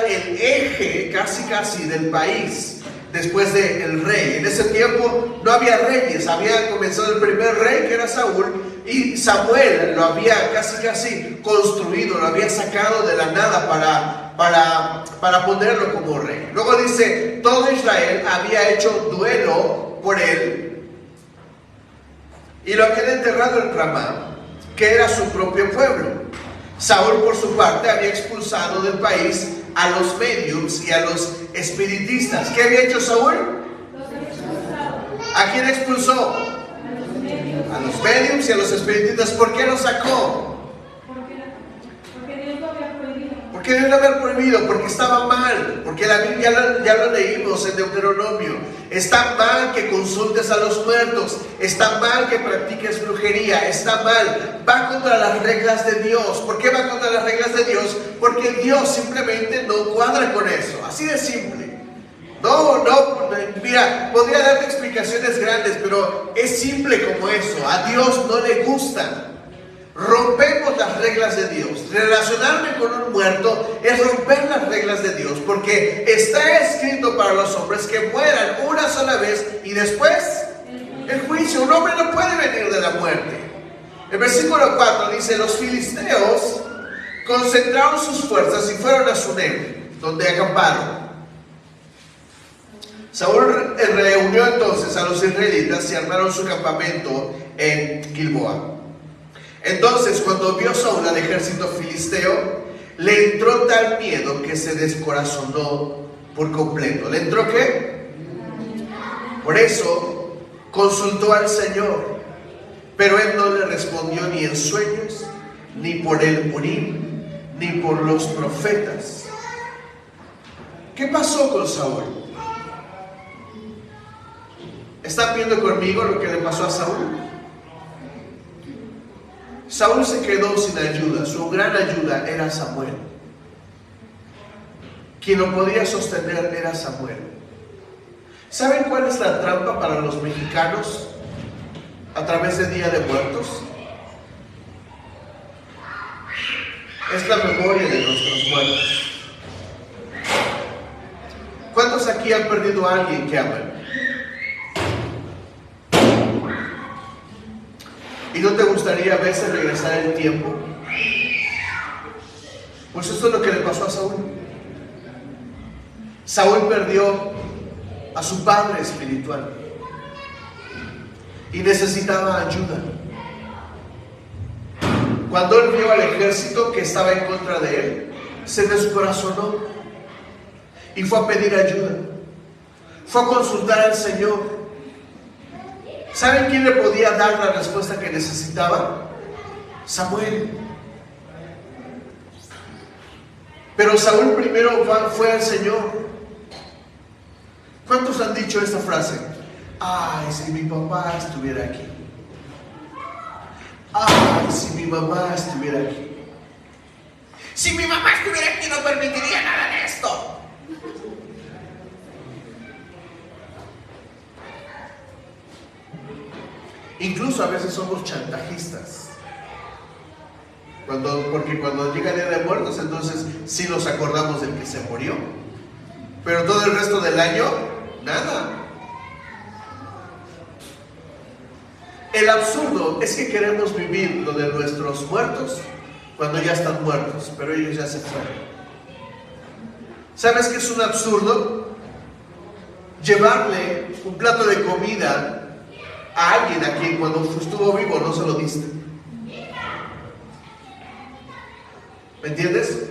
el eje casi del país después del rey. En ese tiempo no había reyes, había comenzado el primer rey, que era Saúl, y Samuel lo había casi construido, lo había sacado de la nada para ponerlo como rey. Luego dice, todo Israel había hecho duelo por él y lo habían enterrado en Ramá, que era su propio pueblo. Saúl, por su parte, había expulsado del país a los mediums y a los espiritistas. ¿Qué había hecho Saúl? ¿A quién expulsó? A los mediums y a los espiritistas. ¿Por qué los sacó? Porque Dios lo había prohibido, porque estaba mal, porque la Biblia ya lo leímos en Deuteronomio. Está mal que consultes a los muertos, está mal que practiques brujería, está mal, va contra las reglas de Dios. ¿Por qué va contra las reglas de Dios? Porque Dios simplemente no cuadra con eso, así de simple. No, mira, podría darte explicaciones grandes, pero es simple como eso. A Dios no le gusta. Rompemos las reglas de Dios. Relacionarme con un muerto es romper las reglas de Dios, porque está escrito para los hombres que mueran una sola vez y después el juicio. Un hombre no puede venir de la muerte. El versículo 4 dice: los filisteos concentraron sus fuerzas y fueron a Sunem, donde acamparon. Saúl reunió entonces a los israelitas y armaron su campamento en Gilboa. Entonces, cuando vio Saúl al ejército filisteo, le entró tal miedo que se descorazonó por completo. ¿Le entró qué? Por eso consultó al Señor, pero él no le respondió ni en sueños, ni por el Urim, ni por los profetas. ¿Qué pasó con Saúl? ¿Están viendo conmigo lo que le pasó a Saúl? Saúl se quedó sin ayuda. Su gran ayuda era Samuel. Quien lo podía sostener era Samuel. ¿Saben cuál es la trampa para los mexicanos a través de Día de Muertos? es la memoria de nuestros muertos. ¿Cuántos aquí han perdido a alguien que aman? ¿Y no te gustaría a veces regresar el tiempo? Pues esto es lo que le pasó a Saúl. Saúl perdió a su padre espiritual y necesitaba ayuda. Cuando él vio al ejército que estaba en contra de él, se descorazonó y fue a pedir ayuda. Fue a consultar al Señor. ¿Saben quién le podía dar la respuesta que necesitaba? Samuel. Pero Saúl primero fue al Señor. ¿Cuántos han dicho esta frase? Ay, si mi papá estuviera aquí. Ay, si mi mamá estuviera aquí. Si mi mamá estuviera aquí no permitiría nada de esto. Incluso a veces somos chantajistas. Porque cuando llega el Día de Muertos, entonces sí nos acordamos del que se murió. Pero todo el resto del año, nada. El absurdo es que queremos vivir lo de nuestros muertos cuando ya están muertos, pero ellos ya se fueron. ¿Sabes qué es un absurdo? Llevarle un plato de comida a alguien a quien cuando estuvo vivo no se lo diste. ¿Me entiendes?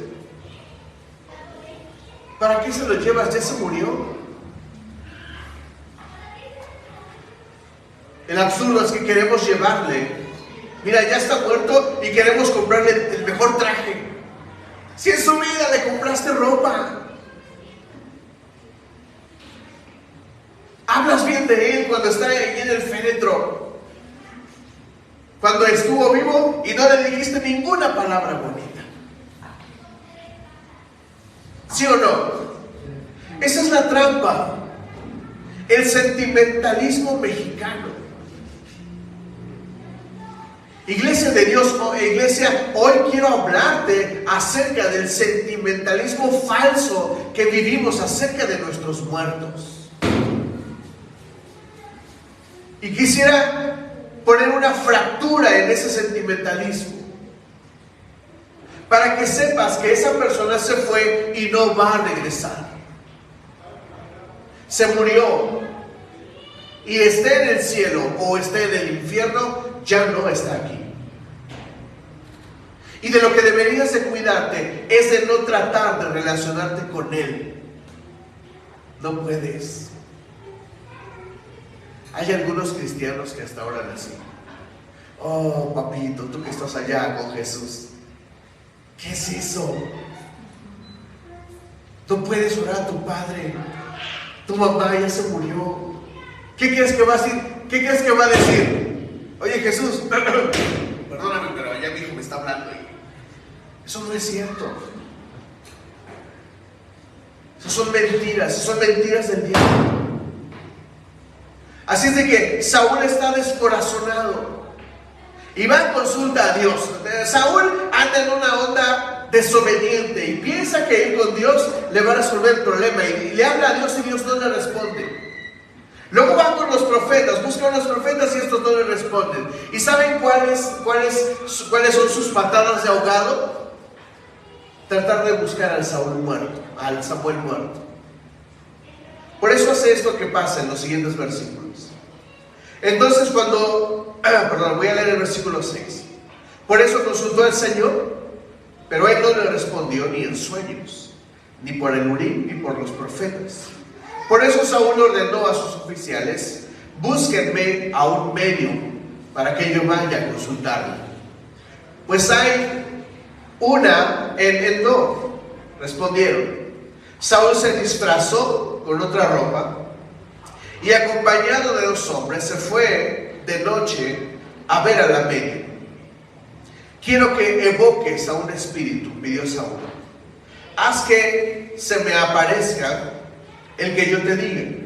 ¿Para qué se lo llevas? Ya se murió. El absurdo es que queremos llevarle, mira, ya está muerto y queremos comprarle el mejor traje. Si en su vida le compraste ropa, hablas bien de él cuando está ahí en el féretro, cuando estuvo vivo y no le dijiste ninguna palabra bonita. ¿Sí o no? Esa es la trampa, el sentimentalismo mexicano. Iglesia de Dios, iglesia, hoy quiero hablarte acerca del sentimentalismo falso que vivimos acerca de nuestros muertos. Y quisiera poner una fractura en ese sentimentalismo para que sepas que esa persona se fue y no va a regresar. Se murió y esté en el cielo o esté en el infierno, ya no está aquí. Y de lo que deberías de cuidarte es de no tratar de relacionarte con él. No puedes. Hay algunos cristianos que hasta ahora así. Oh, papito, tú que estás allá con Jesús, ¿qué es eso? No puedes orar a tu padre. Tu mamá ya se murió. ¿Qué crees que va a decir? ¿Qué crees que va a decir? Oye, Jesús, perdóname, pero ya mi hijo me está hablando. Eso no es cierto. Eso son mentiras del diablo. Así es de que Saúl está descorazonado y va en consulta a Dios. Saúl anda en una onda desobediente y piensa que ir con Dios le va a resolver el problema, y le habla a Dios y Dios no le responde. Luego van con los profetas, buscan a los profetas y estos no le responden. ¿Y saben cuáles son sus patadas de ahogado? Tratar de buscar al Samuel muerto. Por eso hace esto que pasa en los siguientes versículos. Entonces voy a leer el versículo 6. Por eso consultó al Señor, pero él no le respondió ni en sueños, ni por el Urim, ni por los profetas. Por eso Saúl ordenó a sus oficiales: búsquenme a un medium para que yo vaya a consultarle. Pues hay una en No, respondieron. Saúl se disfrazó con otra ropa y acompañado de 2 hombres se fue de noche a ver a la medium. Quiero que evoques a un espíritu, pidió Saúl. Haz que se me aparezca el que yo te diga.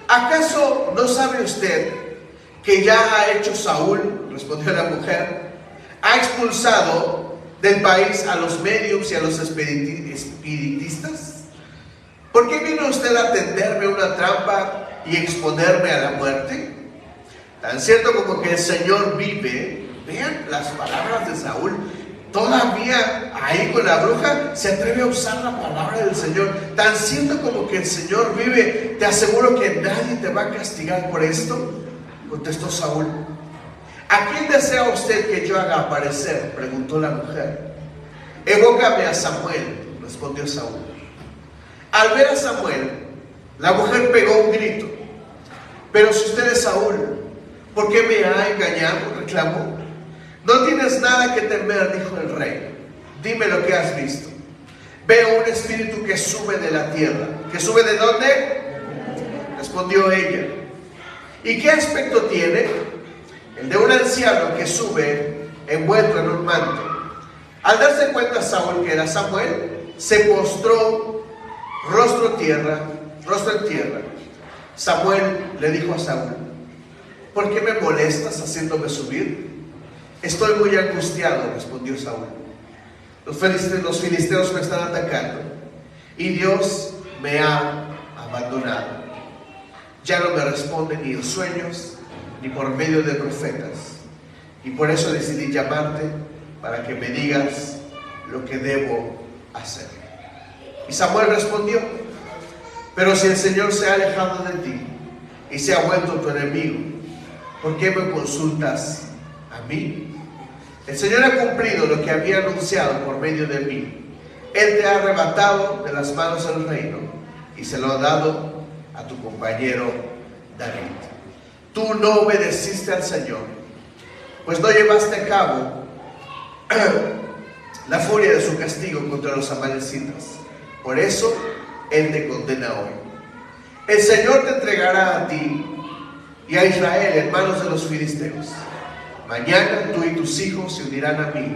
¿Acaso no sabe usted que ya ha hecho Saúl, respondió la mujer, ha expulsado del país a los médiums y a los espiritistas? ¿Por qué vino usted a tenderme una trampa y exponerme a la muerte? Tan cierto como que el Señor vive. Vean las palabras de Saúl. Todavía ahí con la bruja se atreve a usar la palabra del Señor. Tan cierto como que el Señor vive, te aseguro que nadie te va a castigar por esto. Contestó Saúl. ¿A quién desea usted que yo haga aparecer?, preguntó la mujer. Evócame a Samuel, respondió Saúl. Al ver a Samuel, la mujer pegó un grito. Pero si usted es Saúl, ¿por qué me ha engañado?, reclamó. No tienes nada que temer, dijo el rey. Dime lo que has visto. Veo un espíritu que sube de la tierra. ¿Que sube de dónde?, respondió ella. ¿Y qué aspecto tiene? El de un anciano que sube envuelto en un manto. Al darse cuenta Saúl que era Samuel, se postró rostro en tierra. Samuel le dijo a Saúl: ¿por qué me molestas haciéndome subir? Estoy muy angustiado, respondió Saúl. Los filisteos me están atacando y Dios me ha abandonado. Ya no me responde ni en sueños ni por medio de profetas. Y por eso decidí llamarte para que me digas lo que debo hacer. Y Samuel respondió: pero si el Señor se ha alejado de ti y se ha vuelto tu enemigo, ¿por qué me consultas a mí? El Señor ha cumplido lo que había anunciado por medio de mí. Él te ha arrebatado de las manos del reino y se lo ha dado a tu compañero David. Tú no obedeciste al Señor, pues no llevaste a cabo la furia de su castigo contra los amalecitas. Por eso Él te condena hoy. El Señor te entregará a ti y a Israel en manos de los filisteos. Mañana tú y tus hijos se unirán a mí,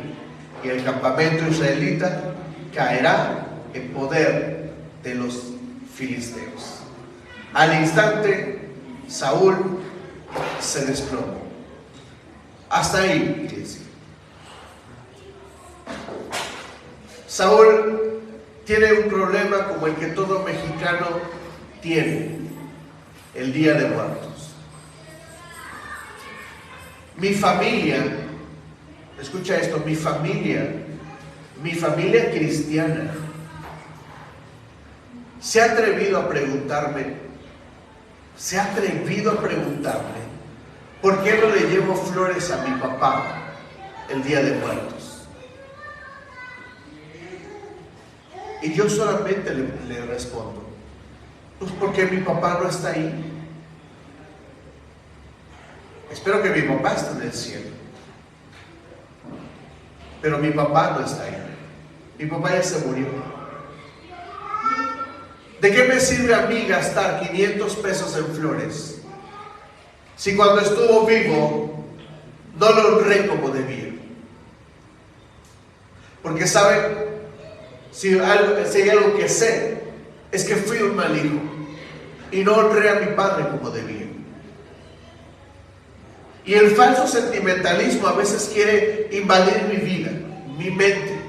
y el campamento israelita caerá en poder de los filisteos. Al instante, Saúl se desplomó. Hasta ahí, iglesia. Saúl tiene un problema como el que todo mexicano tiene: el Día de Muertos. Mi familia, escucha esto, mi familia cristiana se ha atrevido a preguntarme, ¿por qué no le llevo flores a mi papá el Día de Muertos? Y yo solamente le respondo: pues porque mi papá no está ahí. Espero que mi papá esté en el cielo, pero mi papá no está ahí. Mi papá ya se murió. ¿De qué me sirve a mí gastar 500 pesos en flores si cuando estuvo vivo no lo honré como debía? Porque saben, si hay algo que sé, es que fui un mal hijo y no honré a mi padre como debía. Y el falso sentimentalismo a veces quiere invadir mi vida, mi mente.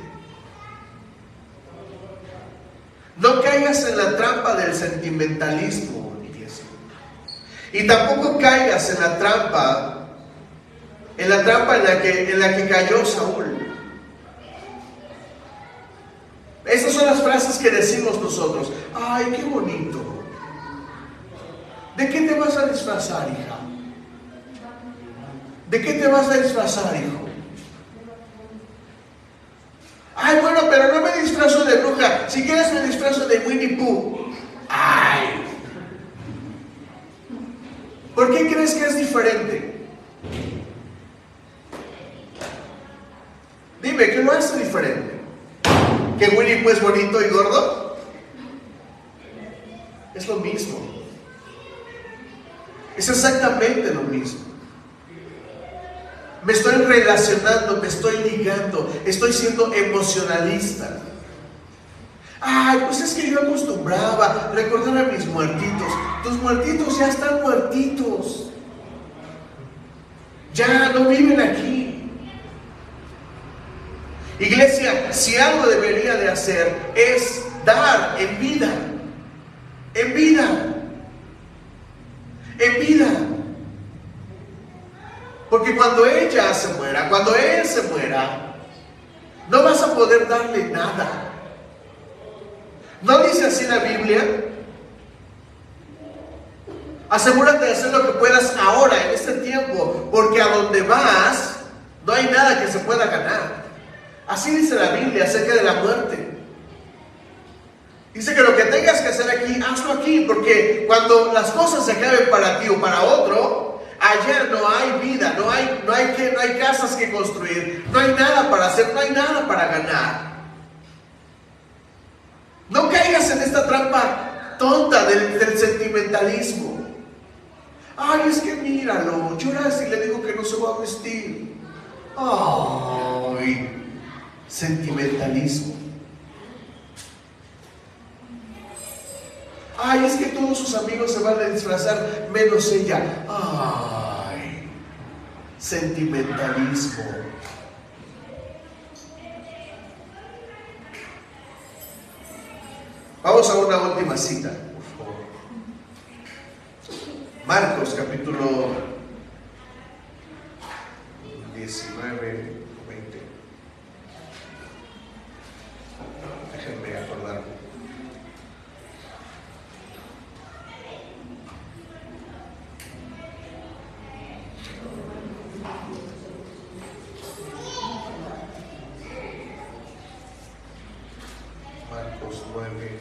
No caigas en la trampa del sentimentalismo, iglesia. Y tampoco caigas en la trampa en la que cayó Saúl. Esas son las frases que decimos nosotros. Ay, qué bonito. ¿De qué te vas a disfrazar, hija? ¿De qué te vas a disfrazar, hijo? Ay, bueno, pero no me disfrazo de bruja. Si quieres me disfrazo de Winnie Pooh. Ay. ¿Por qué crees que es diferente? Dime, ¿qué lo hace diferente? ¿Que Winnie Pooh es bonito y gordo? Es lo mismo. Es exactamente lo mismo. Me estoy relacionando, me estoy ligando, estoy siendo emocionalista. Ay, pues es que yo acostumbraba recordar a mis muertitos. Tus muertitos ya están muertitos. Ya no viven aquí. Iglesia, si algo debería de hacer es dar en vida, en vida, en vida. Porque cuando ella se muera, cuando él se muera, no vas a poder darle nada. ¿No dice así la Biblia? Asegúrate de hacer lo que puedas ahora, en este tiempo, porque a donde vas, no hay nada que se pueda ganar. Así dice la Biblia acerca de la muerte. Dice que lo que tengas que hacer aquí, hazlo aquí, porque cuando las cosas se acaben para ti o para otro, allá no hay vida, no hay casas que construir, no hay nada para hacer, no hay nada para ganar. No caigas en esta trampa tonta del sentimentalismo. Ay, es que míralo, llora si le digo que no se va a vestir. Ay, sentimentalismo. Ay, es que todos sus amigos se van a disfrazar menos ella. Ay, sentimentalismo. Vamos a una última cita, por favor. Marcos, capítulo 19, 20. Déjenme acordarme. Marcos 9.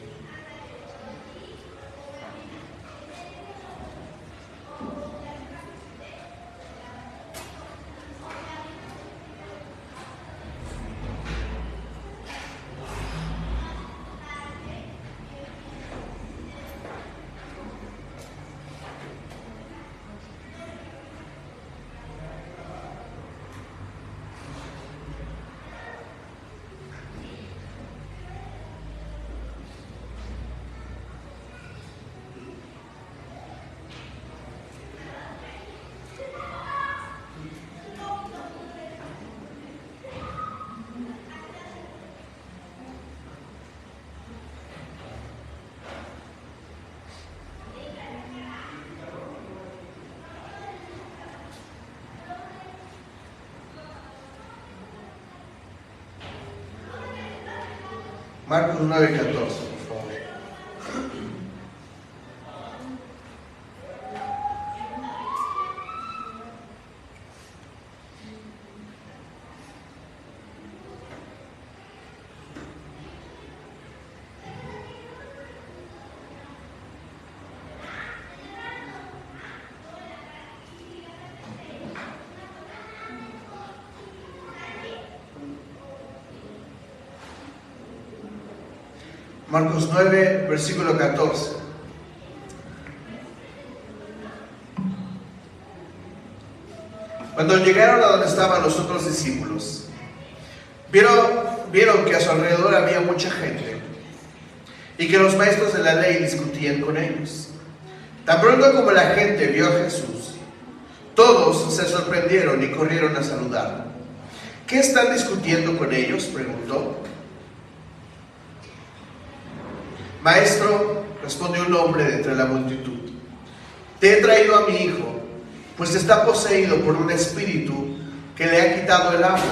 Marcos 9:14, por favor. Marcos 9, versículo 14. Cuando llegaron a donde estaban los otros discípulos, vieron que a su alrededor había mucha gente y que los maestros de la ley discutían con ellos. Tan pronto como la gente vio a Jesús, todos se sorprendieron y corrieron a saludarlo. ¿Qué están discutiendo con ellos?, preguntó. Maestro, respondió un hombre de entre la multitud, te he traído a mi hijo, pues está poseído por un espíritu que le ha quitado el habla.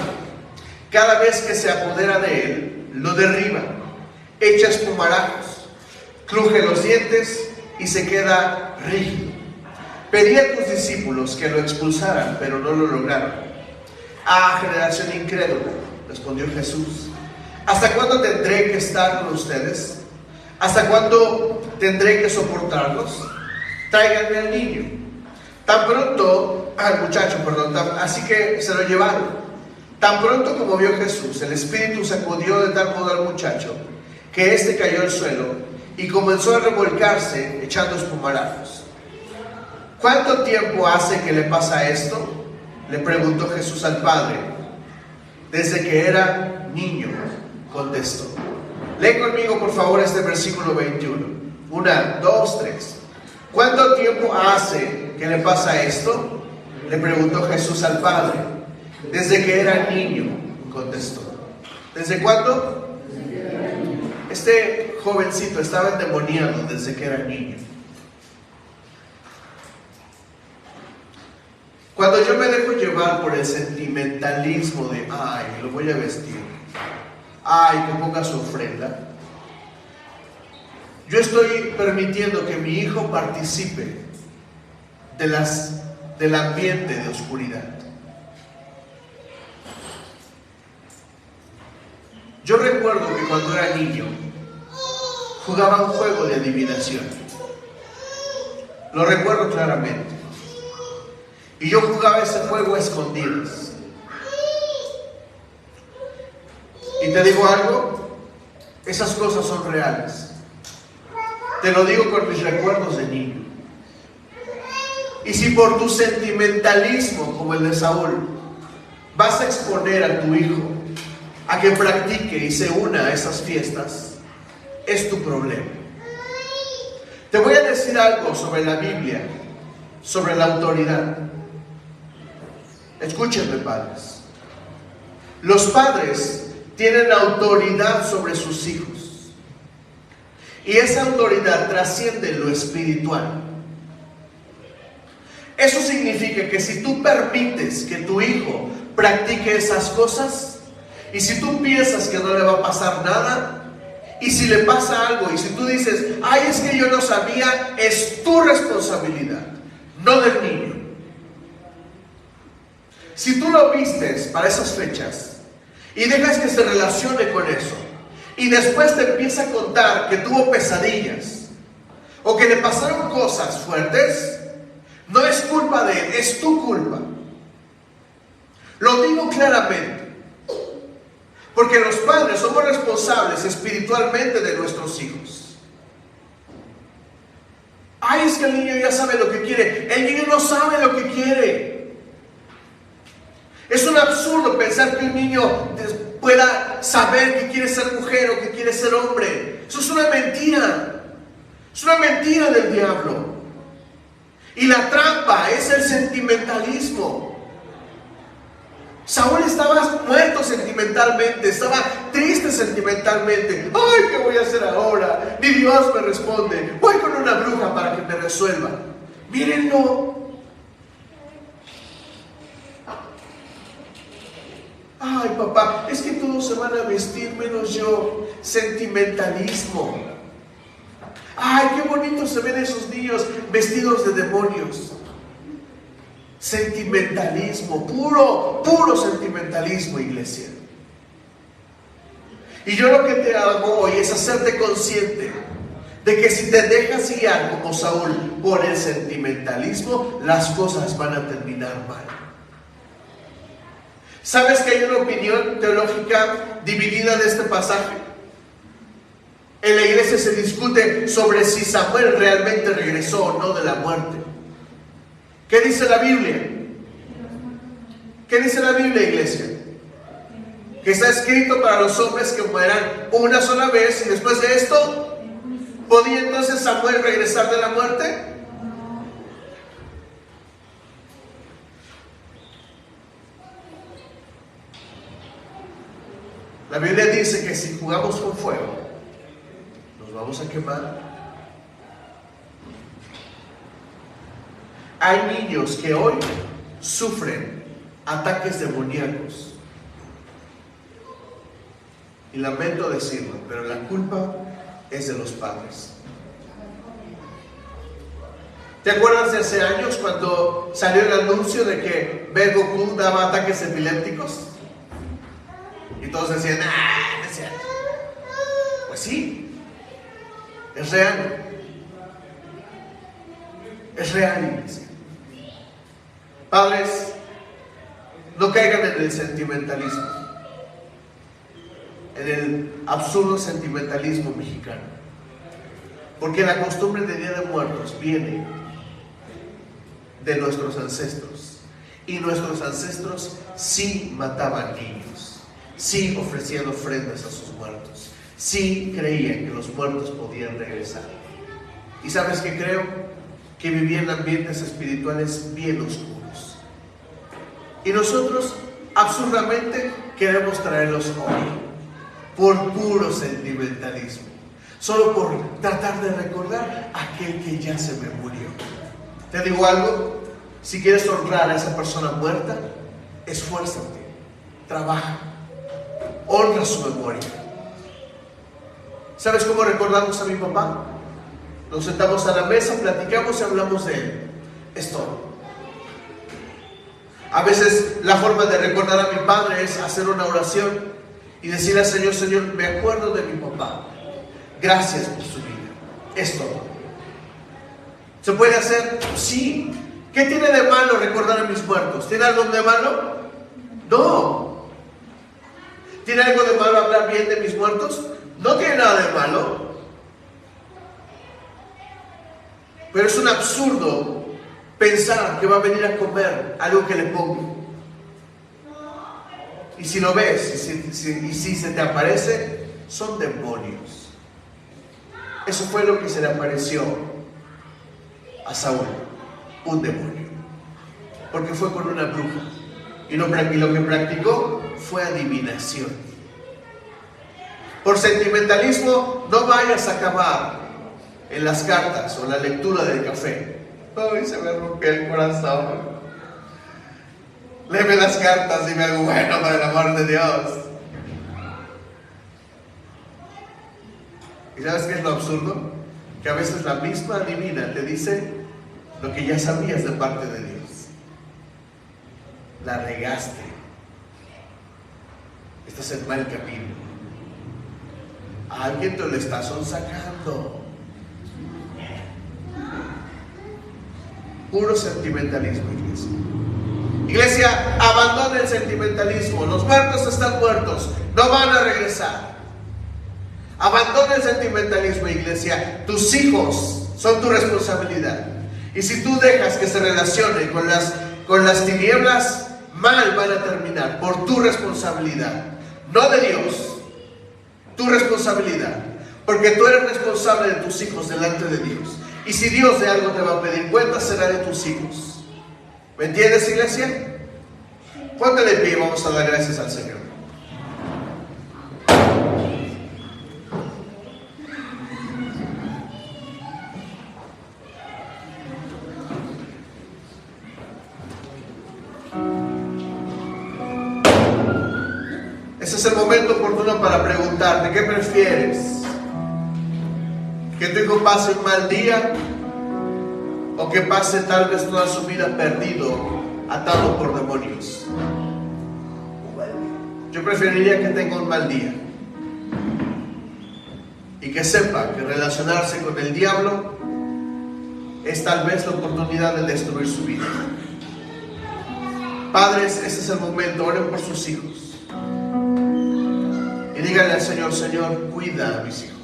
Cada vez que se apodera de él, lo derriba, echa espumarajos, cruje los dientes y se queda rígido. Pedí a tus discípulos que lo expulsaran, pero no lo lograron. Ah, generación incrédula, respondió Jesús, ¿hasta cuándo tendré que estar con ustedes? ¿Hasta cuándo tendré que soportarlos? Tráiganme al niño. Así que se lo llevaron. Tan pronto como vio Jesús, el espíritu sacudió de tal modo al muchacho que éste cayó al suelo y comenzó a revolcarse echando espumarajos. ¿Cuánto tiempo hace que le pasa esto?, le preguntó Jesús al padre. Desde que era niño, contestó. Lee conmigo, por favor, este versículo 21. 1, 2, 3. ¿Cuánto tiempo hace que le pasa esto?, le preguntó Jesús al padre. Desde que era niño, contestó. ¿Desde cuándo? Este jovencito estaba endemoniado desde que era niño. Cuando yo me dejo llevar por el sentimentalismo de, ay, lo voy a vestir, ay, que ponga su ofrenda, yo estoy permitiendo que mi hijo participe del ambiente de oscuridad. Yo recuerdo que cuando era niño jugaba un juego de adivinación. Lo recuerdo claramente. Y yo jugaba ese juego a escondidas. Y te digo algo, esas cosas son reales. Te lo digo con mis recuerdos de niño. Y si por tu sentimentalismo, como el de Saúl, vas a exponer a tu hijo a que practique y se una a esas fiestas, es tu problema. Te voy a decir algo sobre la Biblia, sobre la autoridad. Escúchenme, padres. Los padres tienen autoridad sobre sus hijos. Y esa autoridad trasciende lo espiritual. Eso significa que si tú permites que tu hijo practique esas cosas, y si tú piensas que no le va a pasar nada, y si le pasa algo, y si tú dices, ay, es que yo no sabía, es tu responsabilidad, no del niño. Si tú lo vistes para esas fechas y dejas que se relacione con eso, y después te empieza a contar que tuvo pesadillas o que le pasaron cosas fuertes, no es culpa de él, es tu culpa. Lo digo claramente, porque los padres somos responsables espiritualmente de nuestros hijos. Ay, es que el niño ya sabe lo que quiere. El niño no sabe lo que quiere. Es un absurdo pensar que un niño pueda saber que quiere ser mujer o que quiere ser hombre. Eso es una mentira. Es una mentira del diablo. Y la trampa es el sentimentalismo. Saúl estaba muerto sentimentalmente, estaba triste sentimentalmente. Ay, ¿qué voy a hacer ahora? Ni Dios me responde. Voy con una bruja para que me resuelva. Mírenlo. Ay, papá, es que todos se van a vestir menos yo. Sentimentalismo. Ay, qué bonitos se ven esos niños vestidos de demonios. Sentimentalismo, puro sentimentalismo, iglesia. Y yo lo que te hago hoy es hacerte consciente de que si te dejas guiar como Saúl por el sentimentalismo, las cosas van a terminar mal. ¿Sabes que hay una opinión teológica dividida de este pasaje? En la iglesia se discute sobre si Samuel realmente regresó o no de la muerte. ¿Qué dice la Biblia? ¿Qué dice la Biblia, iglesia? Que está escrito para los hombres que mueran una sola vez y después de esto, ¿podía entonces Samuel regresar de la muerte? La Biblia dice que si jugamos con fuego, nos vamos a quemar. Hay niños que hoy sufren ataques demoníacos. Y lamento decirlo, pero la culpa es de los padres. ¿Te acuerdas de hace años cuando salió el anuncio de que Goku daba ataques epilépticos? Y todos decían, no es cierto. Pues sí, es real. Es real, iglesia. Padres, no caigan en el sentimentalismo, en el absurdo sentimentalismo mexicano, porque la costumbre de Día de Muertos viene de nuestros ancestros, y nuestros ancestros sí mataban niños, sí ofrecían ofrendas a sus muertos, sí creían que los muertos podían regresar. ¿Y sabes qué creo? Que vivían ambientes espirituales bien oscuros. Y nosotros absurdamente queremos traerlos hoy. por puro sentimentalismo, solo por tratar de recordar a aquel que ya se me murió. Te digo algo, si quieres honrar a esa persona muerta, esfuérzate, trabaja, honra su memoria. ¿Sabes cómo recordamos a mi papá? Nos sentamos a la mesa, platicamos y hablamos de él. Es todo. A veces la forma de recordar a mi padre es hacer una oración y decirle al Señor: Señor, me acuerdo de mi papá. Gracias por su vida. Es todo. ¿Se puede hacer? Sí. ¿Qué tiene de malo recordar a mis muertos? ¿Tiene algo de malo? No. ¿Tiene algo de malo hablar bien de mis muertos? No tiene nada de malo. Pero es un absurdo pensar que va a venir a comer algo que le pongo. Y si lo ves, y si se te aparece, son demonios. Eso fue lo que se le apareció a Saúl, un demonio. Porque fue con una bruja. Y lo que practicó fue adivinación. Por sentimentalismo, no vayas a acabar en las cartas o la lectura del café. Ay, se me rompió el corazón. Léeme las cartas y me hago bueno, por el amor de Dios. ¿Y sabes qué es lo absurdo? Que a veces la misma adivina te dice lo que ya sabías de parte de Dios. La regaste. Estás en mal camino. A alguien te lo está sonsacando. Puro sentimentalismo, iglesia. Iglesia, abandona el sentimentalismo. Los muertos están muertos, no van a regresar. Abandona el sentimentalismo, iglesia. Tus hijos son tu responsabilidad. Y si tú dejas que se relacionen con las tinieblas, mal van a terminar por tu responsabilidad, no de Dios. Tu responsabilidad, porque tú eres responsable de tus hijos delante de Dios. Y si Dios de algo te va a pedir cuenta, será de tus hijos. ¿Me entiendes, iglesia? Ponte de pie y vamos a dar gracias al Señor. Ese es el momento oportuno para preguntarte: ¿qué prefieres? ¿Que tu hijo pase un mal día o que pase tal vez toda su vida perdido, atado por demonios? Yo preferiría que tenga un mal día y que sepa que relacionarse con el diablo es tal vez la oportunidad de destruir su vida. Padres, ese es el momento. Oren por sus hijos y díganle al Señor: Señor, cuida a mis hijos.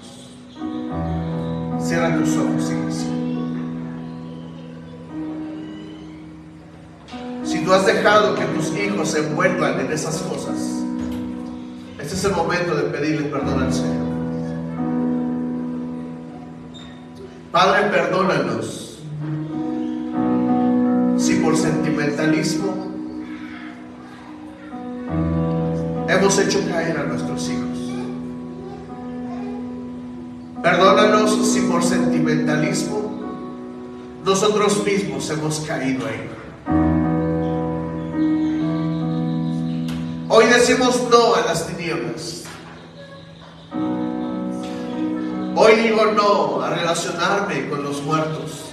Cierra tus ojos, iglesia. Si tú has dejado que tus hijos se envuelvan en esas cosas, este es el momento de pedirle perdón al Señor. Padre, perdónanos si por sentimentalismo hemos hecho caer a nuestros hijos. Perdónanos si por sentimentalismo nosotros mismos hemos caído ahí. Hoy decimos no a las tinieblas. Hoy digo no a relacionarme con los muertos.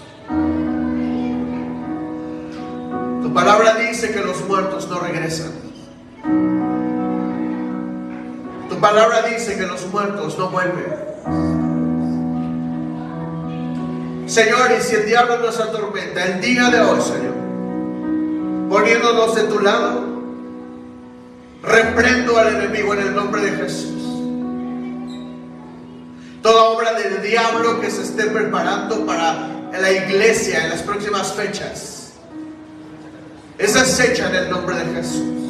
Tu palabra dice que los muertos no regresan. Tu palabra dice que los muertos no vuelven. Señor, y si el diablo nos atormenta el día de hoy, Señor, poniéndonos de tu lado, reprendo al enemigo en el nombre de Jesús. Toda obra del diablo que se esté preparando para la iglesia en las próximas fechas es deshecha en el nombre de Jesús.